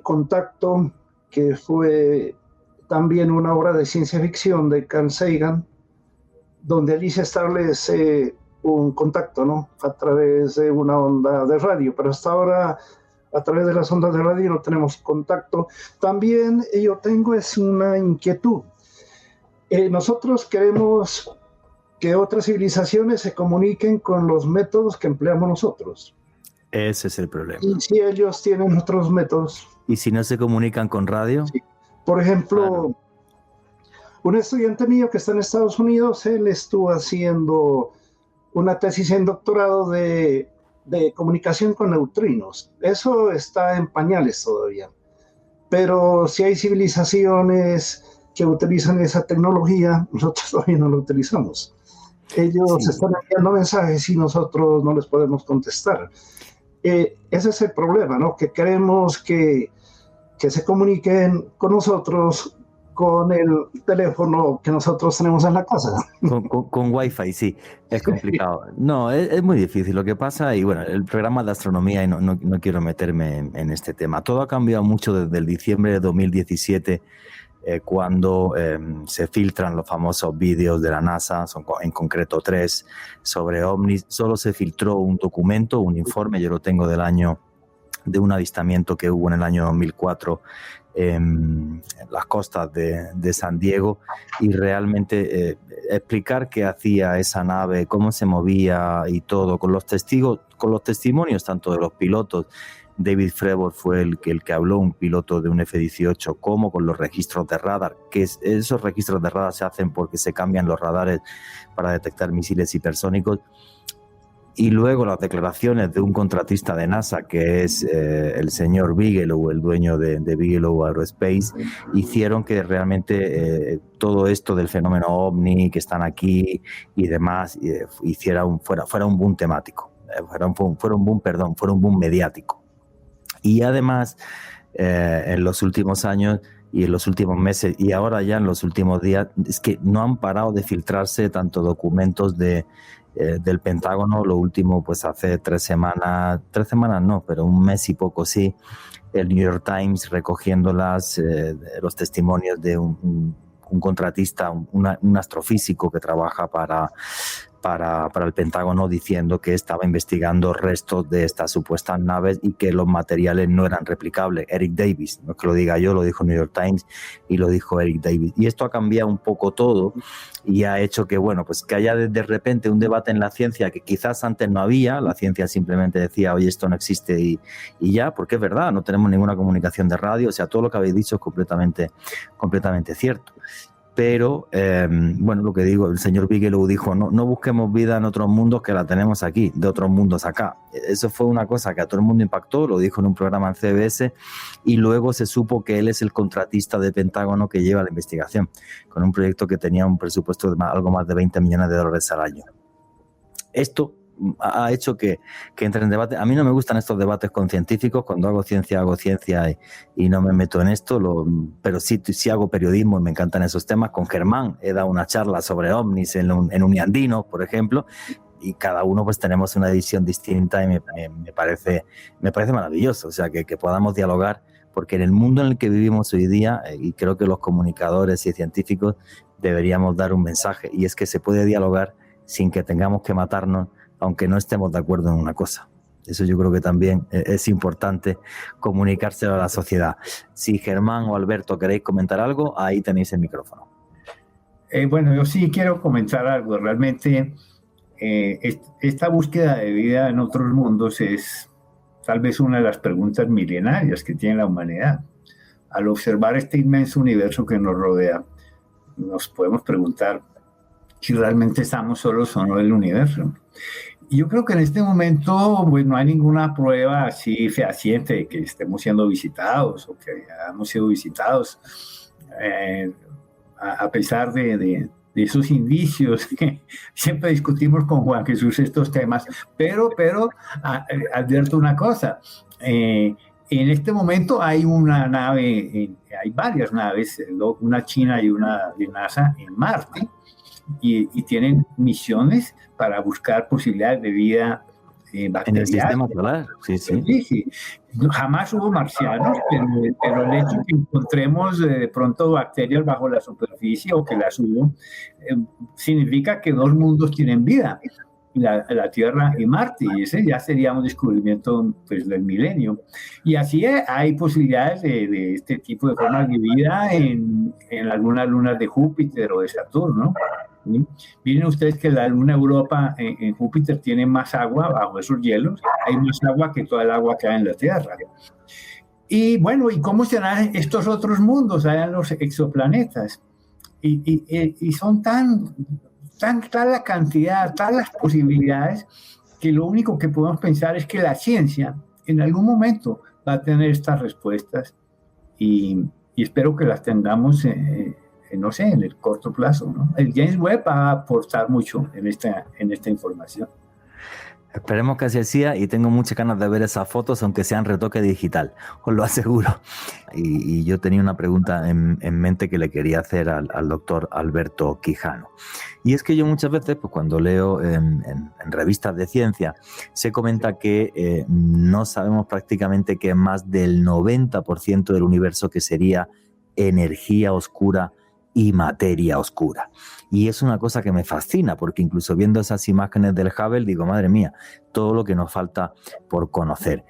Contacto, que fue también una obra de ciencia ficción de Carl Sagan, donde allí se establece un contacto, ¿no? A través de una onda de radio, pero hasta ahora a través de las ondas de radio no tenemos contacto. También yo tengo una inquietud. Nosotros queremos que otras civilizaciones se comuniquen con los métodos que empleamos nosotros. Ese es el problema. Y si ellos tienen otros métodos. ¿Y si no se comunican con radio? Sí. Por ejemplo, un estudiante mío que está en Estados Unidos, él estuvo haciendo una tesis en doctorado de comunicación con neutrinos. Eso está en pañales todavía. Pero si hay civilizaciones que utilizan esa tecnología, nosotros todavía no la utilizamos. Ellos están enviando mensajes y nosotros no les podemos contestar. Ese es el problema, ¿no? Que queremos que se comuniquen con nosotros con el teléfono que nosotros tenemos en la casa. Con Wi-Fi, sí, es complicado. No, es muy difícil. Lo que pasa, y bueno, el programa de astronomía, y no quiero meterme en este tema, todo ha cambiado mucho desde el diciembre de 2017, cuando se filtran los famosos vídeos de la NASA, son en concreto 3, sobre ovnis. Solo se filtró un documento, un informe, yo lo tengo de un avistamiento que hubo en el año 2004 en las costas de San Diego, y realmente explicar qué hacía esa nave, cómo se movía y todo, con los testimonios tanto de los pilotos. David Fravor fue el que habló, un piloto de un F-18, como con los registros de radar, que esos registros de radar se hacen porque se cambian los radares para detectar misiles hipersónicos. Y luego las declaraciones de un contratista de NASA, que es el señor Bigelow, el dueño de Bigelow Aerospace, hicieron que realmente todo esto del fenómeno OVNI, que están aquí y demás, fuera un boom temático, fuera un boom mediático. Y además, en los últimos años y en los últimos meses, y ahora ya en los últimos días, es que no han parado de filtrarse tanto documentos del Pentágono. Lo último, pues hace 3 semanas no, pero un mes y poco sí, el New York Times recogiendo los testimonios de un contratista, un astrofísico que trabaja para el Pentágono diciendo que estaba investigando restos de estas supuestas naves y que los materiales no eran replicables. Eric Davis, no es que lo diga yo, lo dijo New York Times y lo dijo Eric Davis. Y esto ha cambiado un poco todo y ha hecho que, bueno, pues que haya de repente un debate en la ciencia que quizás antes no había. La ciencia simplemente decía, oye, esto no existe y ya, porque es verdad, no tenemos ninguna comunicación de radio, o sea, todo lo que habéis dicho es completamente cierto. Pero, bueno, lo que digo, el señor Bigelow dijo, no busquemos vida en otros mundos que la tenemos aquí, de otros mundos acá. Eso fue una cosa que a todo el mundo impactó, lo dijo en un programa en CBS, y luego se supo que él es el contratista de Pentágono que lleva la investigación, con un proyecto que tenía un presupuesto de algo más de $20 millones al año. Esto ha hecho que entre en debate. A mí no me gustan estos debates con científicos. Cuando hago ciencia y no me meto en esto, pero sí hago periodismo y me encantan esos temas. Con Germán he dado una charla sobre ovnis en Uniandino, por ejemplo, y cada uno pues tenemos una visión distinta y me parece maravilloso, o sea, que podamos dialogar, porque en el mundo en el que vivimos hoy día, y creo que los comunicadores y científicos deberíamos dar un mensaje, y es que se puede dialogar sin que tengamos que matarnos, aunque no estemos de acuerdo en una cosa. Eso yo creo que también es importante comunicárselo a la sociedad. Si Germán o Alberto queréis comentar algo, ahí tenéis el micrófono. Bueno, yo sí quiero comentar algo. Realmente esta búsqueda de vida en otros mundos es tal vez una de las preguntas milenarias que tiene la humanidad. Al observar este inmenso universo que nos rodea, nos podemos preguntar si realmente estamos solos o no en el universo. Y yo creo que en este momento pues, no hay ninguna prueba así fehaciente de que estemos siendo visitados o que hayamos sido visitados, a pesar de esos indicios que siempre discutimos con Juan Jesús estos temas. Pero advierto una cosa, en este momento hay una nave, hay varias naves, una china y una de NASA en Marte, y tienen misiones para buscar posibilidades de vida bacteriana. En el sistema solar, sí. Jamás hubo marcianos, pero el hecho de que encontremos de pronto bacterias bajo la superficie o que las hubo, significa que dos mundos tienen vida, la Tierra y Marte, y ese ya sería un descubrimiento pues, del milenio. Y así hay posibilidades de este tipo de formas de vida en algunas lunas de Júpiter o de Saturno. ¿Sí? Miren ustedes que la luna Europa en Júpiter tiene más agua bajo esos hielos, hay más agua que toda el agua que hay en la Tierra. Y bueno, ¿y cómo serán estos otros mundos allá en los exoplanetas? Y son tan la cantidad, tan las posibilidades, que lo único que podemos pensar es que la ciencia en algún momento va a tener estas respuestas y espero que las tengamos no sé, en el corto plazo, ¿no? El James Webb va a aportar mucho en esta información. Esperemos que así sea, y tengo muchas ganas de ver esas fotos, aunque sean retoque digital, os lo aseguro. Y yo tenía una pregunta en mente que le quería hacer al doctor Alberto Quijano. Y es que yo muchas veces, pues cuando leo en revistas de ciencia, se comenta que no sabemos prácticamente que más del 90% del universo que sería energía oscura y materia oscura. Y es una cosa que me fascina, porque incluso viendo esas imágenes del Hubble digo, madre mía, todo lo que nos falta por conocer.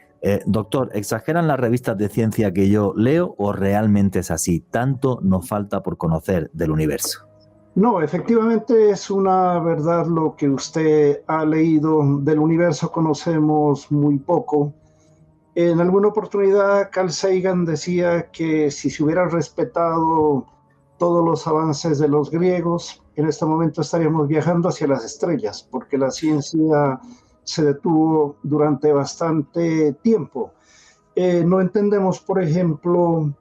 Doctor, ¿exageran las revistas de ciencia que yo leo o realmente es así? ¿Tanto nos falta por conocer del universo? No, efectivamente es una verdad lo que usted ha leído. Del universo conocemos muy poco. En alguna oportunidad Carl Sagan decía que si se hubiera respetado todos los avances de los griegos, en este momento estaríamos viajando hacia las estrellas, porque la ciencia se detuvo durante bastante tiempo. No entendemos, por ejemplo,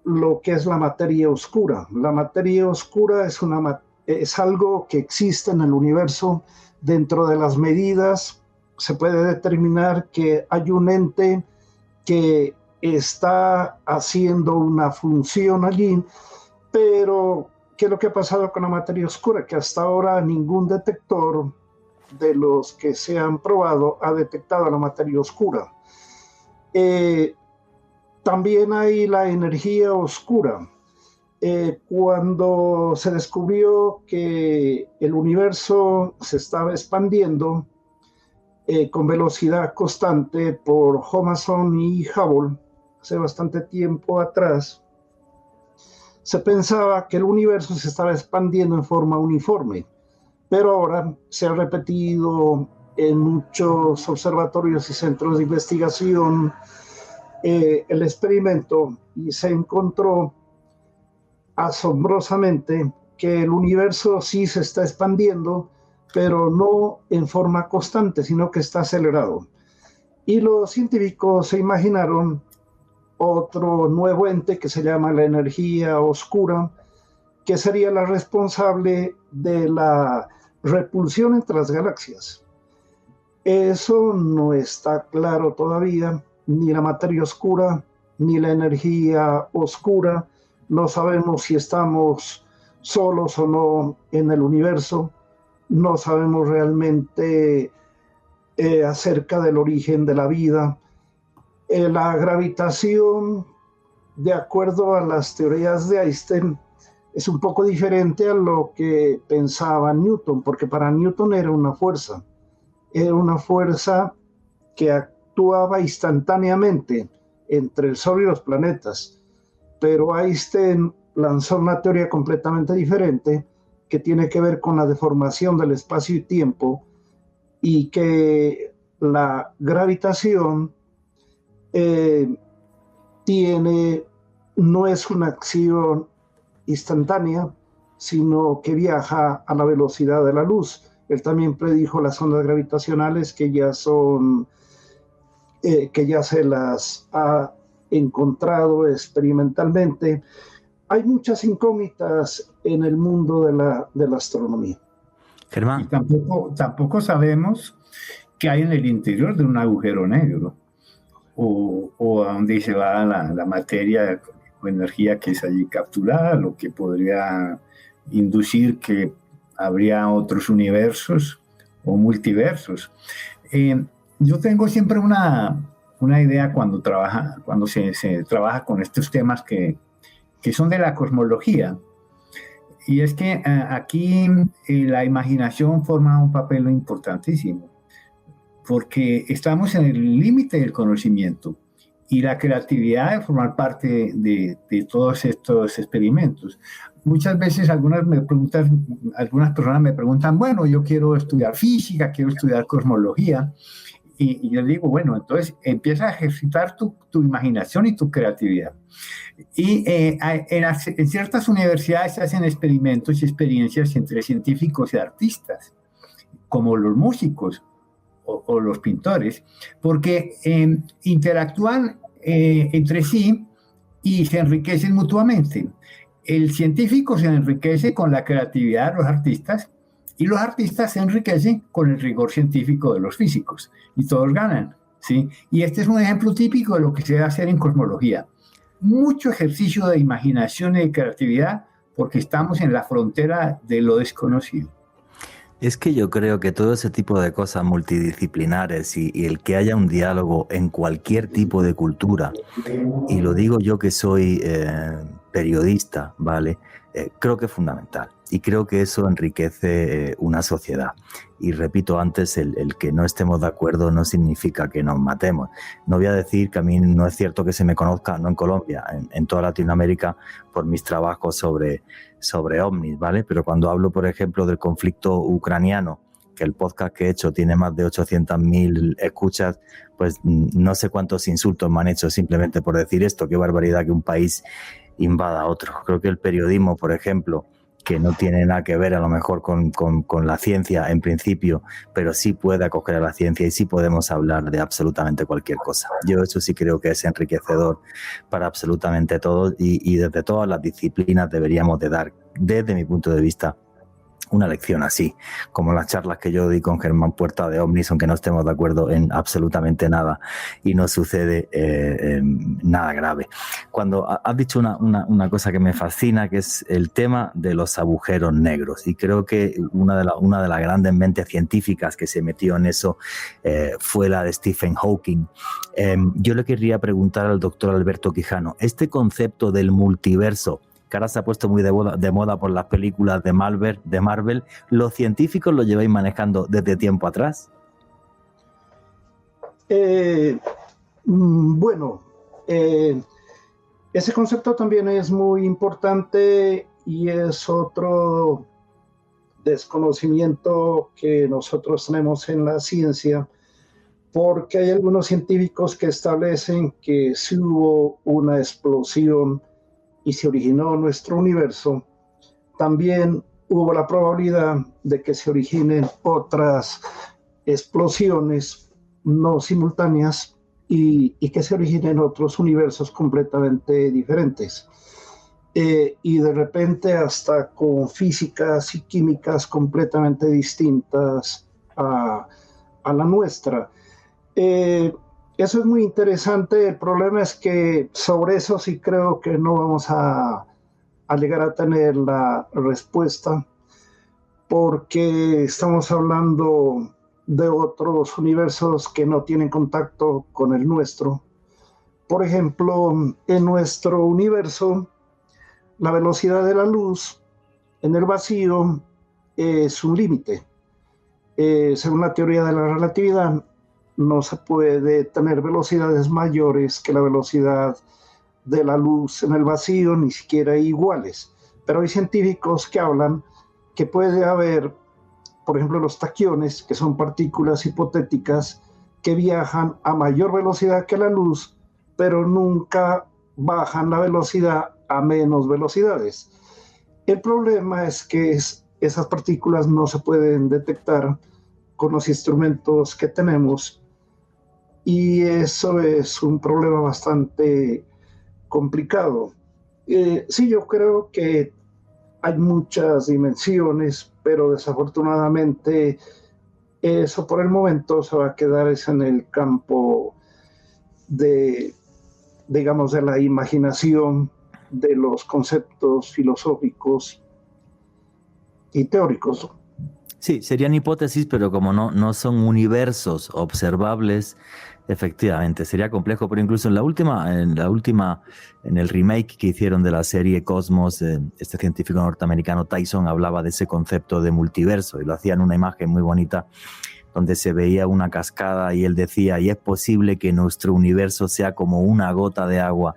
lo que es la materia oscura. La materia oscura es algo que existe en el universo. Dentro de las medidas se puede determinar que hay un ente que está haciendo una función allí, pero ¿qué es lo que ha pasado con la materia oscura? Que hasta ahora ningún detector de los que se han probado ha detectado la materia oscura. También hay la energía oscura. cuando se descubrió que el universo se estaba expandiendo con velocidad constante por Johansson y Hubble, hace bastante tiempo atrás, se pensaba que el universo se estaba expandiendo en forma uniforme, pero ahora se ha repetido en muchos observatorios y centros de investigación el experimento y se encontró asombrosamente que el universo sí se está expandiendo, pero no en forma constante, sino que está acelerado. Y los científicos se imaginaron otro nuevo ente que se llama la energía oscura, que sería la responsable de la repulsión entre las galaxias. Eso no está claro todavía, ni la materia oscura, ni la energía oscura. No sabemos si estamos solos o no en el universo. No sabemos realmente acerca del origen de la vida. La gravitación, de acuerdo a las teorías de Einstein, es un poco diferente a lo que pensaba Newton, porque para Newton era una fuerza que actuaba instantáneamente entre el Sol y los planetas. Pero Einstein lanzó una teoría completamente diferente que tiene que ver con la deformación del espacio y tiempo, y que la gravitación no es una acción instantánea, sino que viaja a la velocidad de la luz. Él también predijo las ondas gravitacionales que ya se las ha encontrado experimentalmente. Hay muchas incógnitas en el mundo de la astronomía. Germán. Y tampoco sabemos qué hay en el interior de un agujero negro, o a dónde se va la materia o energía que es allí capturada, lo que podría inducir que habría otros universos o multiversos. Yo tengo siempre una idea cuando se trabaja con estos temas que son de la cosmología, y es que aquí la imaginación forma un papel importantísimo, porque estamos en el límite del conocimiento y la creatividad de formar parte de todos estos experimentos. Muchas veces algunas personas me preguntan, bueno, yo quiero estudiar física, quiero estudiar cosmología, y yo digo, bueno, entonces empieza a ejercitar tu imaginación y tu creatividad. Y en ciertas universidades se hacen experimentos y experiencias entre científicos y artistas, como los músicos o los pintores, porque interactúan entre sí y se enriquecen mutuamente. El científico se enriquece con la creatividad de los artistas, y los artistas se enriquecen con el rigor científico de los físicos, y todos ganan, ¿sí? Y este es un ejemplo típico de lo que se debe hacer en cosmología. Mucho ejercicio de imaginación y de creatividad, porque estamos en la frontera de lo desconocido. Es que yo creo que todo ese tipo de cosas multidisciplinares y el que haya un diálogo en cualquier tipo de cultura, y lo digo yo que soy periodista, ¿vale? Creo que es fundamental, y creo que eso enriquece una sociedad. Y repito antes, el que no estemos de acuerdo no significa que nos matemos. No voy a decir que a mí no es cierto que se me conozca, no en Colombia, en toda Latinoamérica, por mis trabajos sobre ovnis, ¿vale? Pero cuando hablo, por ejemplo, del conflicto ucraniano, que el podcast que he hecho tiene más de 800.000 escuchas, pues no sé cuántos insultos me han hecho simplemente por decir esto. Qué barbaridad que un país invada a otro. Creo que el periodismo, por ejemplo, que no tiene nada que ver a lo mejor con la ciencia en principio, pero sí puede acoger a la ciencia y sí podemos hablar de absolutamente cualquier cosa. Yo eso sí creo que es enriquecedor para absolutamente todos, y desde todas las disciplinas deberíamos de dar, desde mi punto de vista, una lección así, como las charlas que yo di con Germán Puerta de OVNIs, aunque no estemos de acuerdo en absolutamente nada y no sucede nada grave. Cuando has dicho una cosa que me fascina, que es el tema de los agujeros negros, y creo que una de las grandes mentes científicas que se metió en eso fue la de Stephen Hawking. Yo le querría preguntar al doctor Alberto Quijano, este concepto del multiverso que ahora se ha puesto muy de moda por las películas de Marvel, ¿los científicos lo lleváis manejando desde tiempo atrás? Bueno, ese concepto también es muy importante y es otro desconocimiento que nosotros tenemos en la ciencia, porque hay algunos científicos que establecen que si hubo una explosión y se originó nuestro universo, también hubo la probabilidad de que se originen otras explosiones no simultáneas y que se originen otros universos completamente diferentes. Y de repente hasta con físicas y químicas completamente distintas a la nuestra. Eso es muy interesante. El problema es que sobre eso sí creo que no vamos a llegar a tener la respuesta, porque estamos hablando de otros universos que no tienen contacto con el nuestro. Por ejemplo, en nuestro universo, la velocidad de la luz en el vacío es un límite. Según la teoría de la relatividad, no se puede tener velocidades mayores que la velocidad de la luz en el vacío, ni siquiera iguales. Pero hay científicos que hablan que puede haber, por ejemplo, los taquiones, que son partículas hipotéticas que viajan a mayor velocidad que la luz, pero nunca bajan la velocidad a menos velocidades. El problema es que esas partículas no se pueden detectar con los instrumentos que tenemos, y eso es un problema bastante complicado. Sí, yo creo que hay muchas dimensiones, pero desafortunadamente eso por el momento se va a quedar en el campo de, digamos, de la imaginación, de los conceptos filosóficos y teóricos. Sí, serían hipótesis, pero como no son universos observables, efectivamente, sería complejo. Pero incluso en el remake que hicieron de la serie Cosmos, este científico norteamericano Tyson hablaba de ese concepto de multiverso y lo hacía en una imagen muy bonita donde se veía una cascada y él decía, y es posible que nuestro universo sea como una gota de agua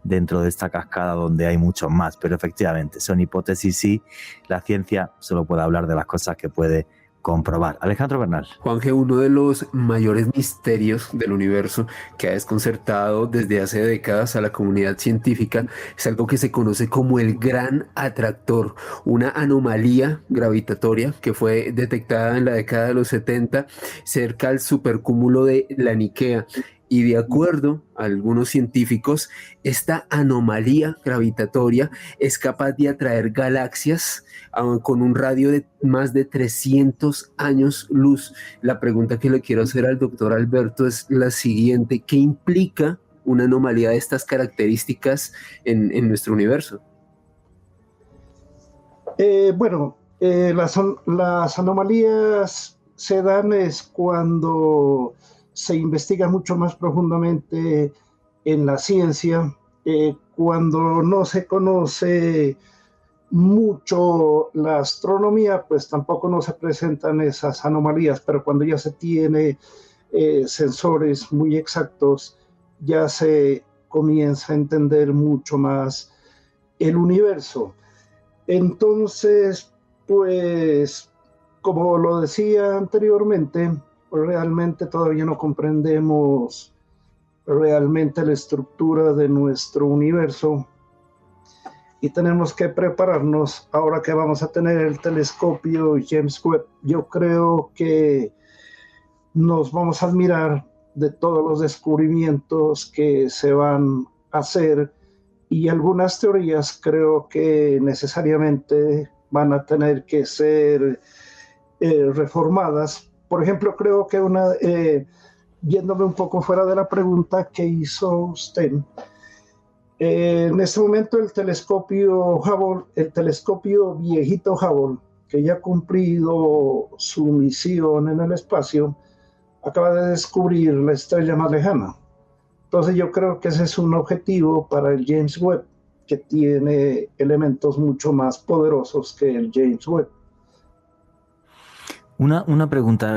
dentro de esta cascada donde hay muchos más, pero efectivamente son hipótesis y la ciencia solo puede hablar de las cosas que puede comprobar. Alejandro Bernal. Juanje, uno de los mayores misterios del universo que ha desconcertado desde hace décadas a la comunidad científica es algo que se conoce como el Gran Atractor, una anomalía gravitatoria que fue detectada en la década de los 70 cerca al supercúmulo de Laniakea. Y de acuerdo a algunos científicos, esta anomalía gravitatoria es capaz de atraer galaxias con un radio de más de 300 años luz. La pregunta que le quiero hacer al doctor Alberto es la siguiente: ¿qué implica una anomalía de estas características en nuestro universo? Las anomalías se dan es cuando se investiga mucho más profundamente en la ciencia, cuando no se conoce mucho la astronomía, pues tampoco no se presentan esas anomalías, pero cuando ya se tiene sensores muy exactos, ya se comienza a entender mucho más el universo. Entonces, pues, como lo decía anteriormente, realmente todavía no comprendemos realmente la estructura de nuestro universo y tenemos que prepararnos. Ahora que vamos a tener el telescopio James Webb, yo creo que nos vamos a admirar de todos los descubrimientos que se van a hacer, y algunas teorías creo que necesariamente van a tener que ser reformadas. Por ejemplo, creo que yéndome un poco fuera de la pregunta que hizo usted, en este momento el telescopio Hubble, el telescopio viejito Hubble, que ya ha cumplido su misión en el espacio, acaba de descubrir la estrella más lejana. Entonces yo creo que ese es un objetivo para el James Webb, que tiene elementos mucho más poderosos que el James Webb. Una pregunta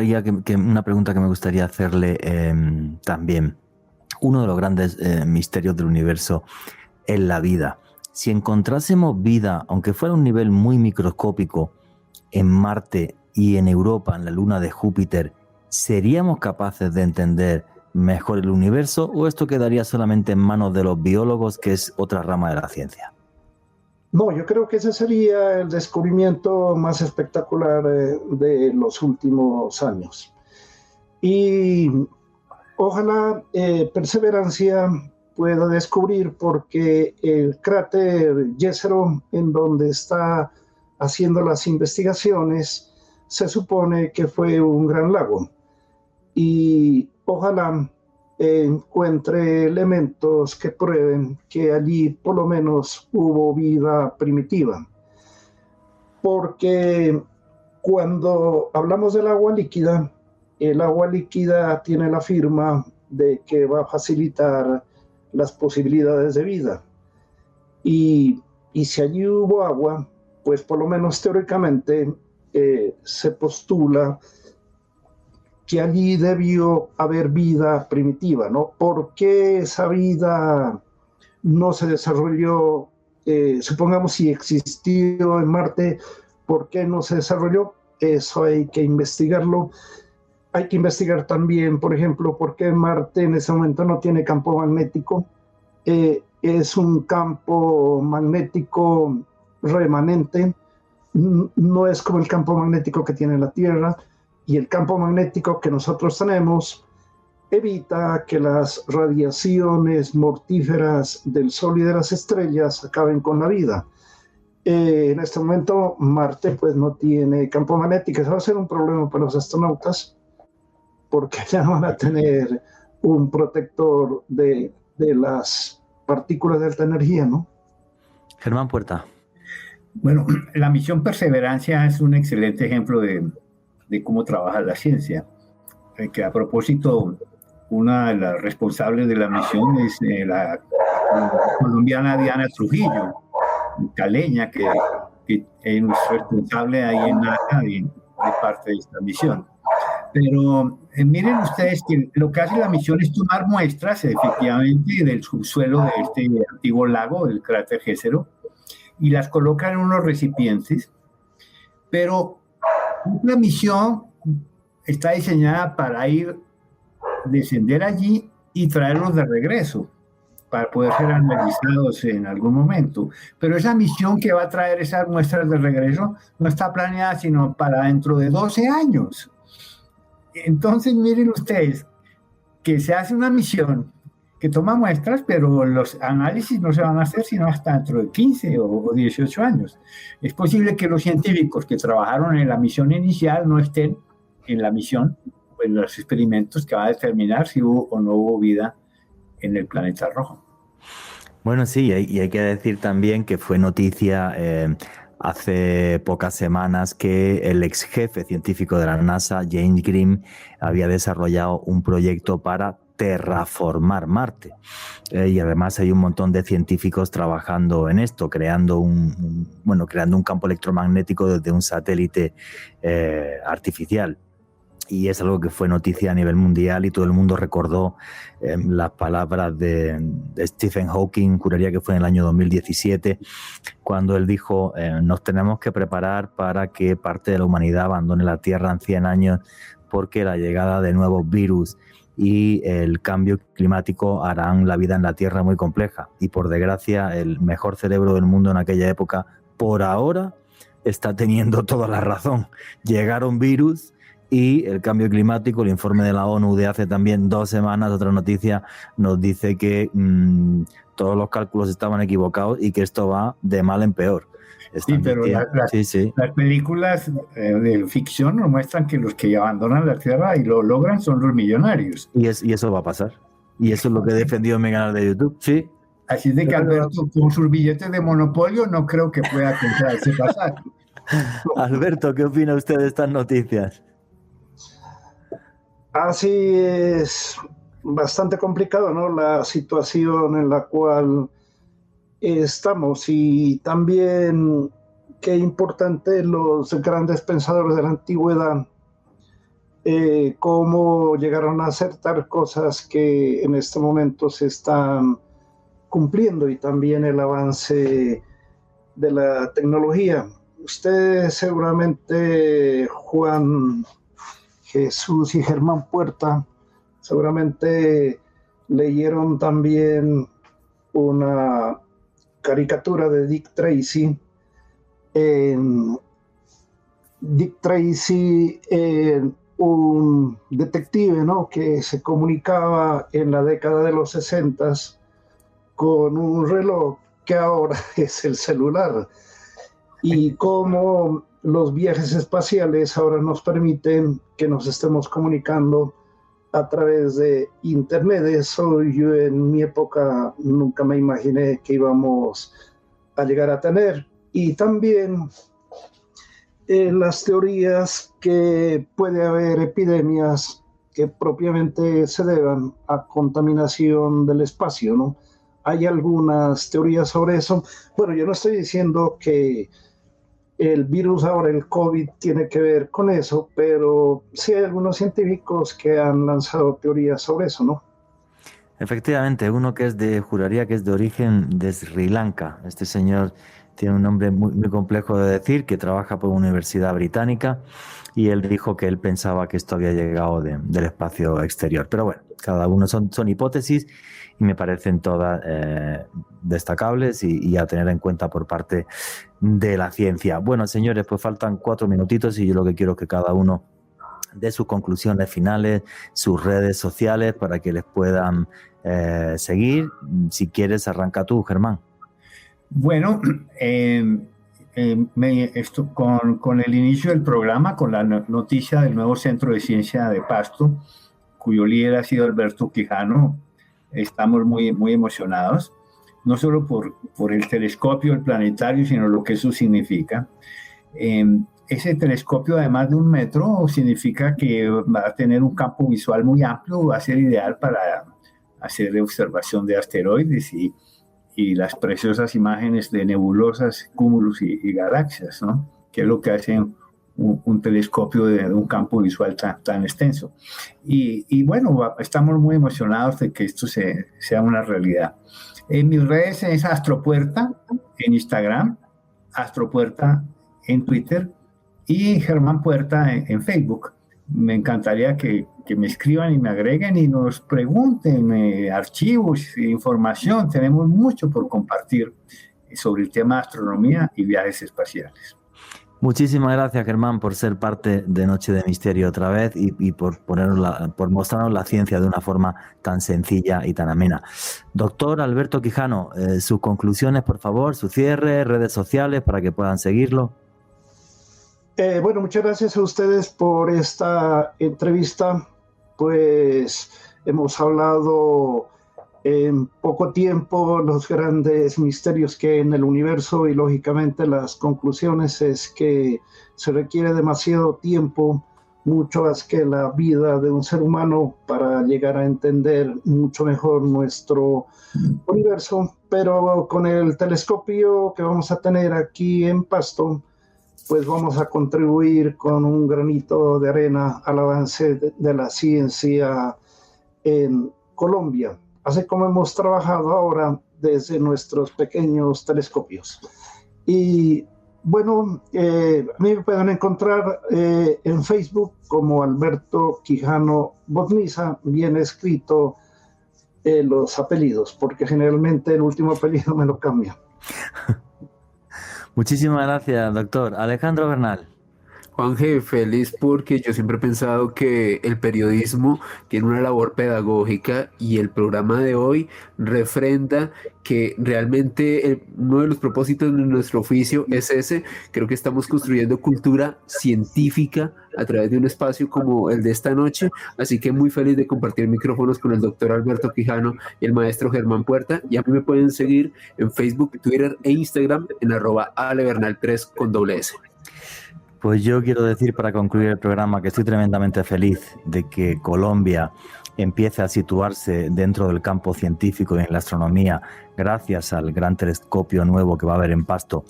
una pregunta que me gustaría hacerle también. Uno de los grandes misterios del universo es la vida. Si encontrásemos vida, aunque fuera a un nivel muy microscópico, en Marte y en Europa, en la luna de Júpiter, ¿seríamos capaces de entender mejor el universo o esto quedaría solamente en manos de los biólogos, que es otra rama de la ciencia? No, yo creo que ese sería el descubrimiento más espectacular de los últimos años. Y ojalá Perseverancia pueda descubrir, porque el cráter Jezero, en donde está haciendo las investigaciones, se supone que fue un gran lago. Y ojalá encuentre elementos que prueben que allí por lo menos hubo vida primitiva. Porque cuando hablamos del agua líquida, el agua líquida tiene la firma de que va a facilitar las posibilidades de vida. Y si allí hubo agua, pues por lo menos teóricamente se postula que allí debió haber vida primitiva, ¿no? ¿Por qué esa vida no se desarrolló? Supongamos si existió en Marte, ¿por qué no se desarrolló? Eso hay que investigarlo. Hay que investigar también, por ejemplo, por qué Marte en ese momento no tiene campo magnético. Es un campo magnético remanente, no es como el campo magnético que tiene la Tierra, y el campo magnético que nosotros tenemos evita que las radiaciones mortíferas del Sol y de las estrellas acaben con la vida. En este momento Marte pues no tiene campo magnético. Eso va a ser un problema para los astronautas, porque ya no van a tener un protector de las partículas de alta energía, ¿no? Germán Puerta. Bueno, la misión Perseverancia es un excelente ejemplo de cómo trabaja la ciencia. Que a propósito, una de las responsables de la misión es la colombiana Diana Trujillo, caleña, que es responsable ahí en NASA de parte de esta misión. Pero miren ustedes que lo que hace la misión es tomar muestras, efectivamente, del subsuelo de este antiguo lago, del cráter Jezero, y las coloca en unos recipientes. Pero la misión está diseñada para descender allí y traerlos de regreso, para poder ser analizados en algún momento. Pero esa misión que va a traer esas muestras de regreso no está planeada sino para dentro de 12 años. Entonces, miren ustedes que se hace una misión que toma muestras, pero los análisis no se van a hacer sino hasta dentro de 15 o 18 años. Es posible que los científicos que trabajaron en la misión inicial no estén en la misión, en los experimentos que van a determinar si hubo o no hubo vida en el planeta rojo. Bueno, sí, y hay que decir también que fue noticia hace pocas semanas que el ex jefe científico de la NASA, James Green, había desarrollado un proyecto para terraformar Marte. Y además hay un montón de científicos trabajando en esto, creando un campo electromagnético desde un satélite artificial. Y es algo que fue noticia a nivel mundial y todo el mundo recordó las palabras de Stephen Hawking, juraría que fue en el año 2017, cuando él dijo, nos tenemos que preparar para que parte de la humanidad abandone la Tierra en 100 años porque la llegada de nuevos virus y el cambio climático harán la vida en la Tierra muy compleja. Y por desgracia, el mejor cerebro del mundo en aquella época, por ahora, está teniendo toda la razón. Llegaron virus y el cambio climático, el informe de la ONU de hace también 2 semanas, otra noticia, nos dice que todos los cálculos estaban equivocados y que esto va de mal en peor. Sí, pero las películas de ficción nos muestran que los que abandonan la Tierra y lo logran son los millonarios. Y eso va a pasar. Y eso es lo que he defendido en mi canal de YouTube, sí. Así de que Alberto, con sus billetes de monopolio, no creo que pueda comprarse pasar. Alberto, ¿qué opina usted de estas noticias? Así es bastante complicado, ¿no? La situación en la cual estamos, y también qué importante los grandes pensadores de la antigüedad, cómo llegaron a acertar cosas que en este momento se están cumpliendo, y también el avance de la tecnología. Ustedes seguramente, Juan Jesús y Germán Puerta, seguramente leyeron también una caricatura de Dick Tracy. Dick Tracy, un detective, ¿no?, que se comunicaba en la década de los 60 con un reloj que ahora es el celular, y cómo los viajes espaciales ahora nos permiten que nos estemos comunicando a través de internet. Eso yo en mi época nunca me imaginé que íbamos a llegar a tener. Y también las teorías que puede haber epidemias que propiamente se deban a contaminación del espacio, ¿no? Hay algunas teorías sobre eso. Bueno, yo no estoy diciendo que el virus ahora, el COVID, tiene que ver con eso, pero sí hay algunos científicos que han lanzado teorías sobre eso, ¿no? Efectivamente, uno que juraría que es de origen de Sri Lanka. Este señor tiene un nombre muy complejo de decir, que trabaja por una universidad británica, y él dijo que él pensaba que esto había llegado del espacio exterior. Pero bueno, cada uno son hipótesis, y me parecen todas destacables y a tener en cuenta por parte de la ciencia. Bueno, señores, pues faltan 4 minutitos, y yo lo que quiero es que cada uno dé sus conclusiones finales, sus redes sociales, para que les puedan seguir. Si quieres, arranca tú, Germán. Bueno, con el inicio del programa, con la noticia del nuevo Centro de Ciencia de Pasto, cuyo líder ha sido Alberto Quijano, estamos muy emocionados, no solo por el telescopio, el planetario, sino lo que eso significa. Ese telescopio, además de 1 metro, significa que va a tener un campo visual muy amplio, va a ser ideal para hacer observación de asteroides y las preciosas imágenes de nebulosas, cúmulos y galaxias, ¿no?, que es lo que hace un telescopio de un campo visual tan extenso. Y bueno, estamos muy emocionados de que esto sea una realidad. En mis redes es Astropuerta en Instagram, Astropuerta en Twitter y Germán Puerta en Facebook. Me encantaría que me escriban y me agreguen y nos pregunten archivos, información. Tenemos mucho por compartir sobre el tema de astronomía y viajes espaciales. Muchísimas gracias, Germán, por ser parte de Noche de Misterio otra vez y por mostrarnos la ciencia de una forma tan sencilla y tan amena. Doctor Alberto Quijano, sus conclusiones, por favor, su cierre, redes sociales para que puedan seguirlo. Bueno, muchas gracias a ustedes por esta entrevista. Pues hemos hablado en poco tiempo los grandes misterios que hay en el universo, y lógicamente las conclusiones es que se requiere demasiado tiempo, mucho más que la vida de un ser humano, para llegar a entender mucho mejor nuestro universo. Pero con el telescopio que vamos a tener aquí en Pasto, pues vamos a contribuir con un granito de arena al avance de la ciencia en Colombia, así como hemos trabajado ahora desde nuestros pequeños telescopios. Y bueno, a mí me pueden encontrar en Facebook como Alberto Quijano Botniza, bien escrito los apellidos, porque generalmente el último apellido me lo cambia. Muchísimas gracias, doctor. Alejandro Bernal. Juanje, feliz porque yo siempre he pensado que el periodismo tiene una labor pedagógica, y el programa de hoy refrenda que realmente uno de los propósitos de nuestro oficio es ese. Creo que estamos construyendo cultura científica a través de un espacio como el de esta noche, así que muy feliz de compartir micrófonos con el doctor Alberto Quijano y el maestro Germán Puerta. Y a mí me pueden seguir en Facebook, Twitter e Instagram en @alebernal3 con doble S. Pues yo quiero decir para concluir el programa que estoy tremendamente feliz de que Colombia empiece a situarse dentro del campo científico y en la astronomía gracias al gran telescopio nuevo que va a haber en Pasto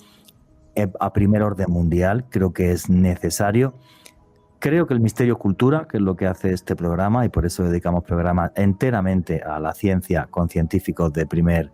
a primer orden mundial. Creo que es necesario. Creo que el Misterio Cultura, que es lo que hace este programa, y por eso dedicamos programas enteramente a la ciencia con científicos de primer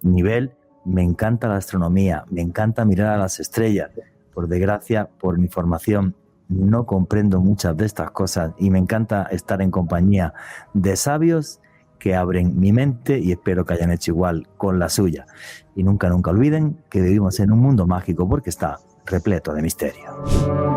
nivel. Me encanta la astronomía, me encanta mirar a las estrellas. Por desgracia, por mi formación, no comprendo muchas de estas cosas y me encanta estar en compañía de sabios que abren mi mente y espero que hayan hecho igual con la suya. Y nunca olviden que vivimos en un mundo mágico porque está repleto de misterio.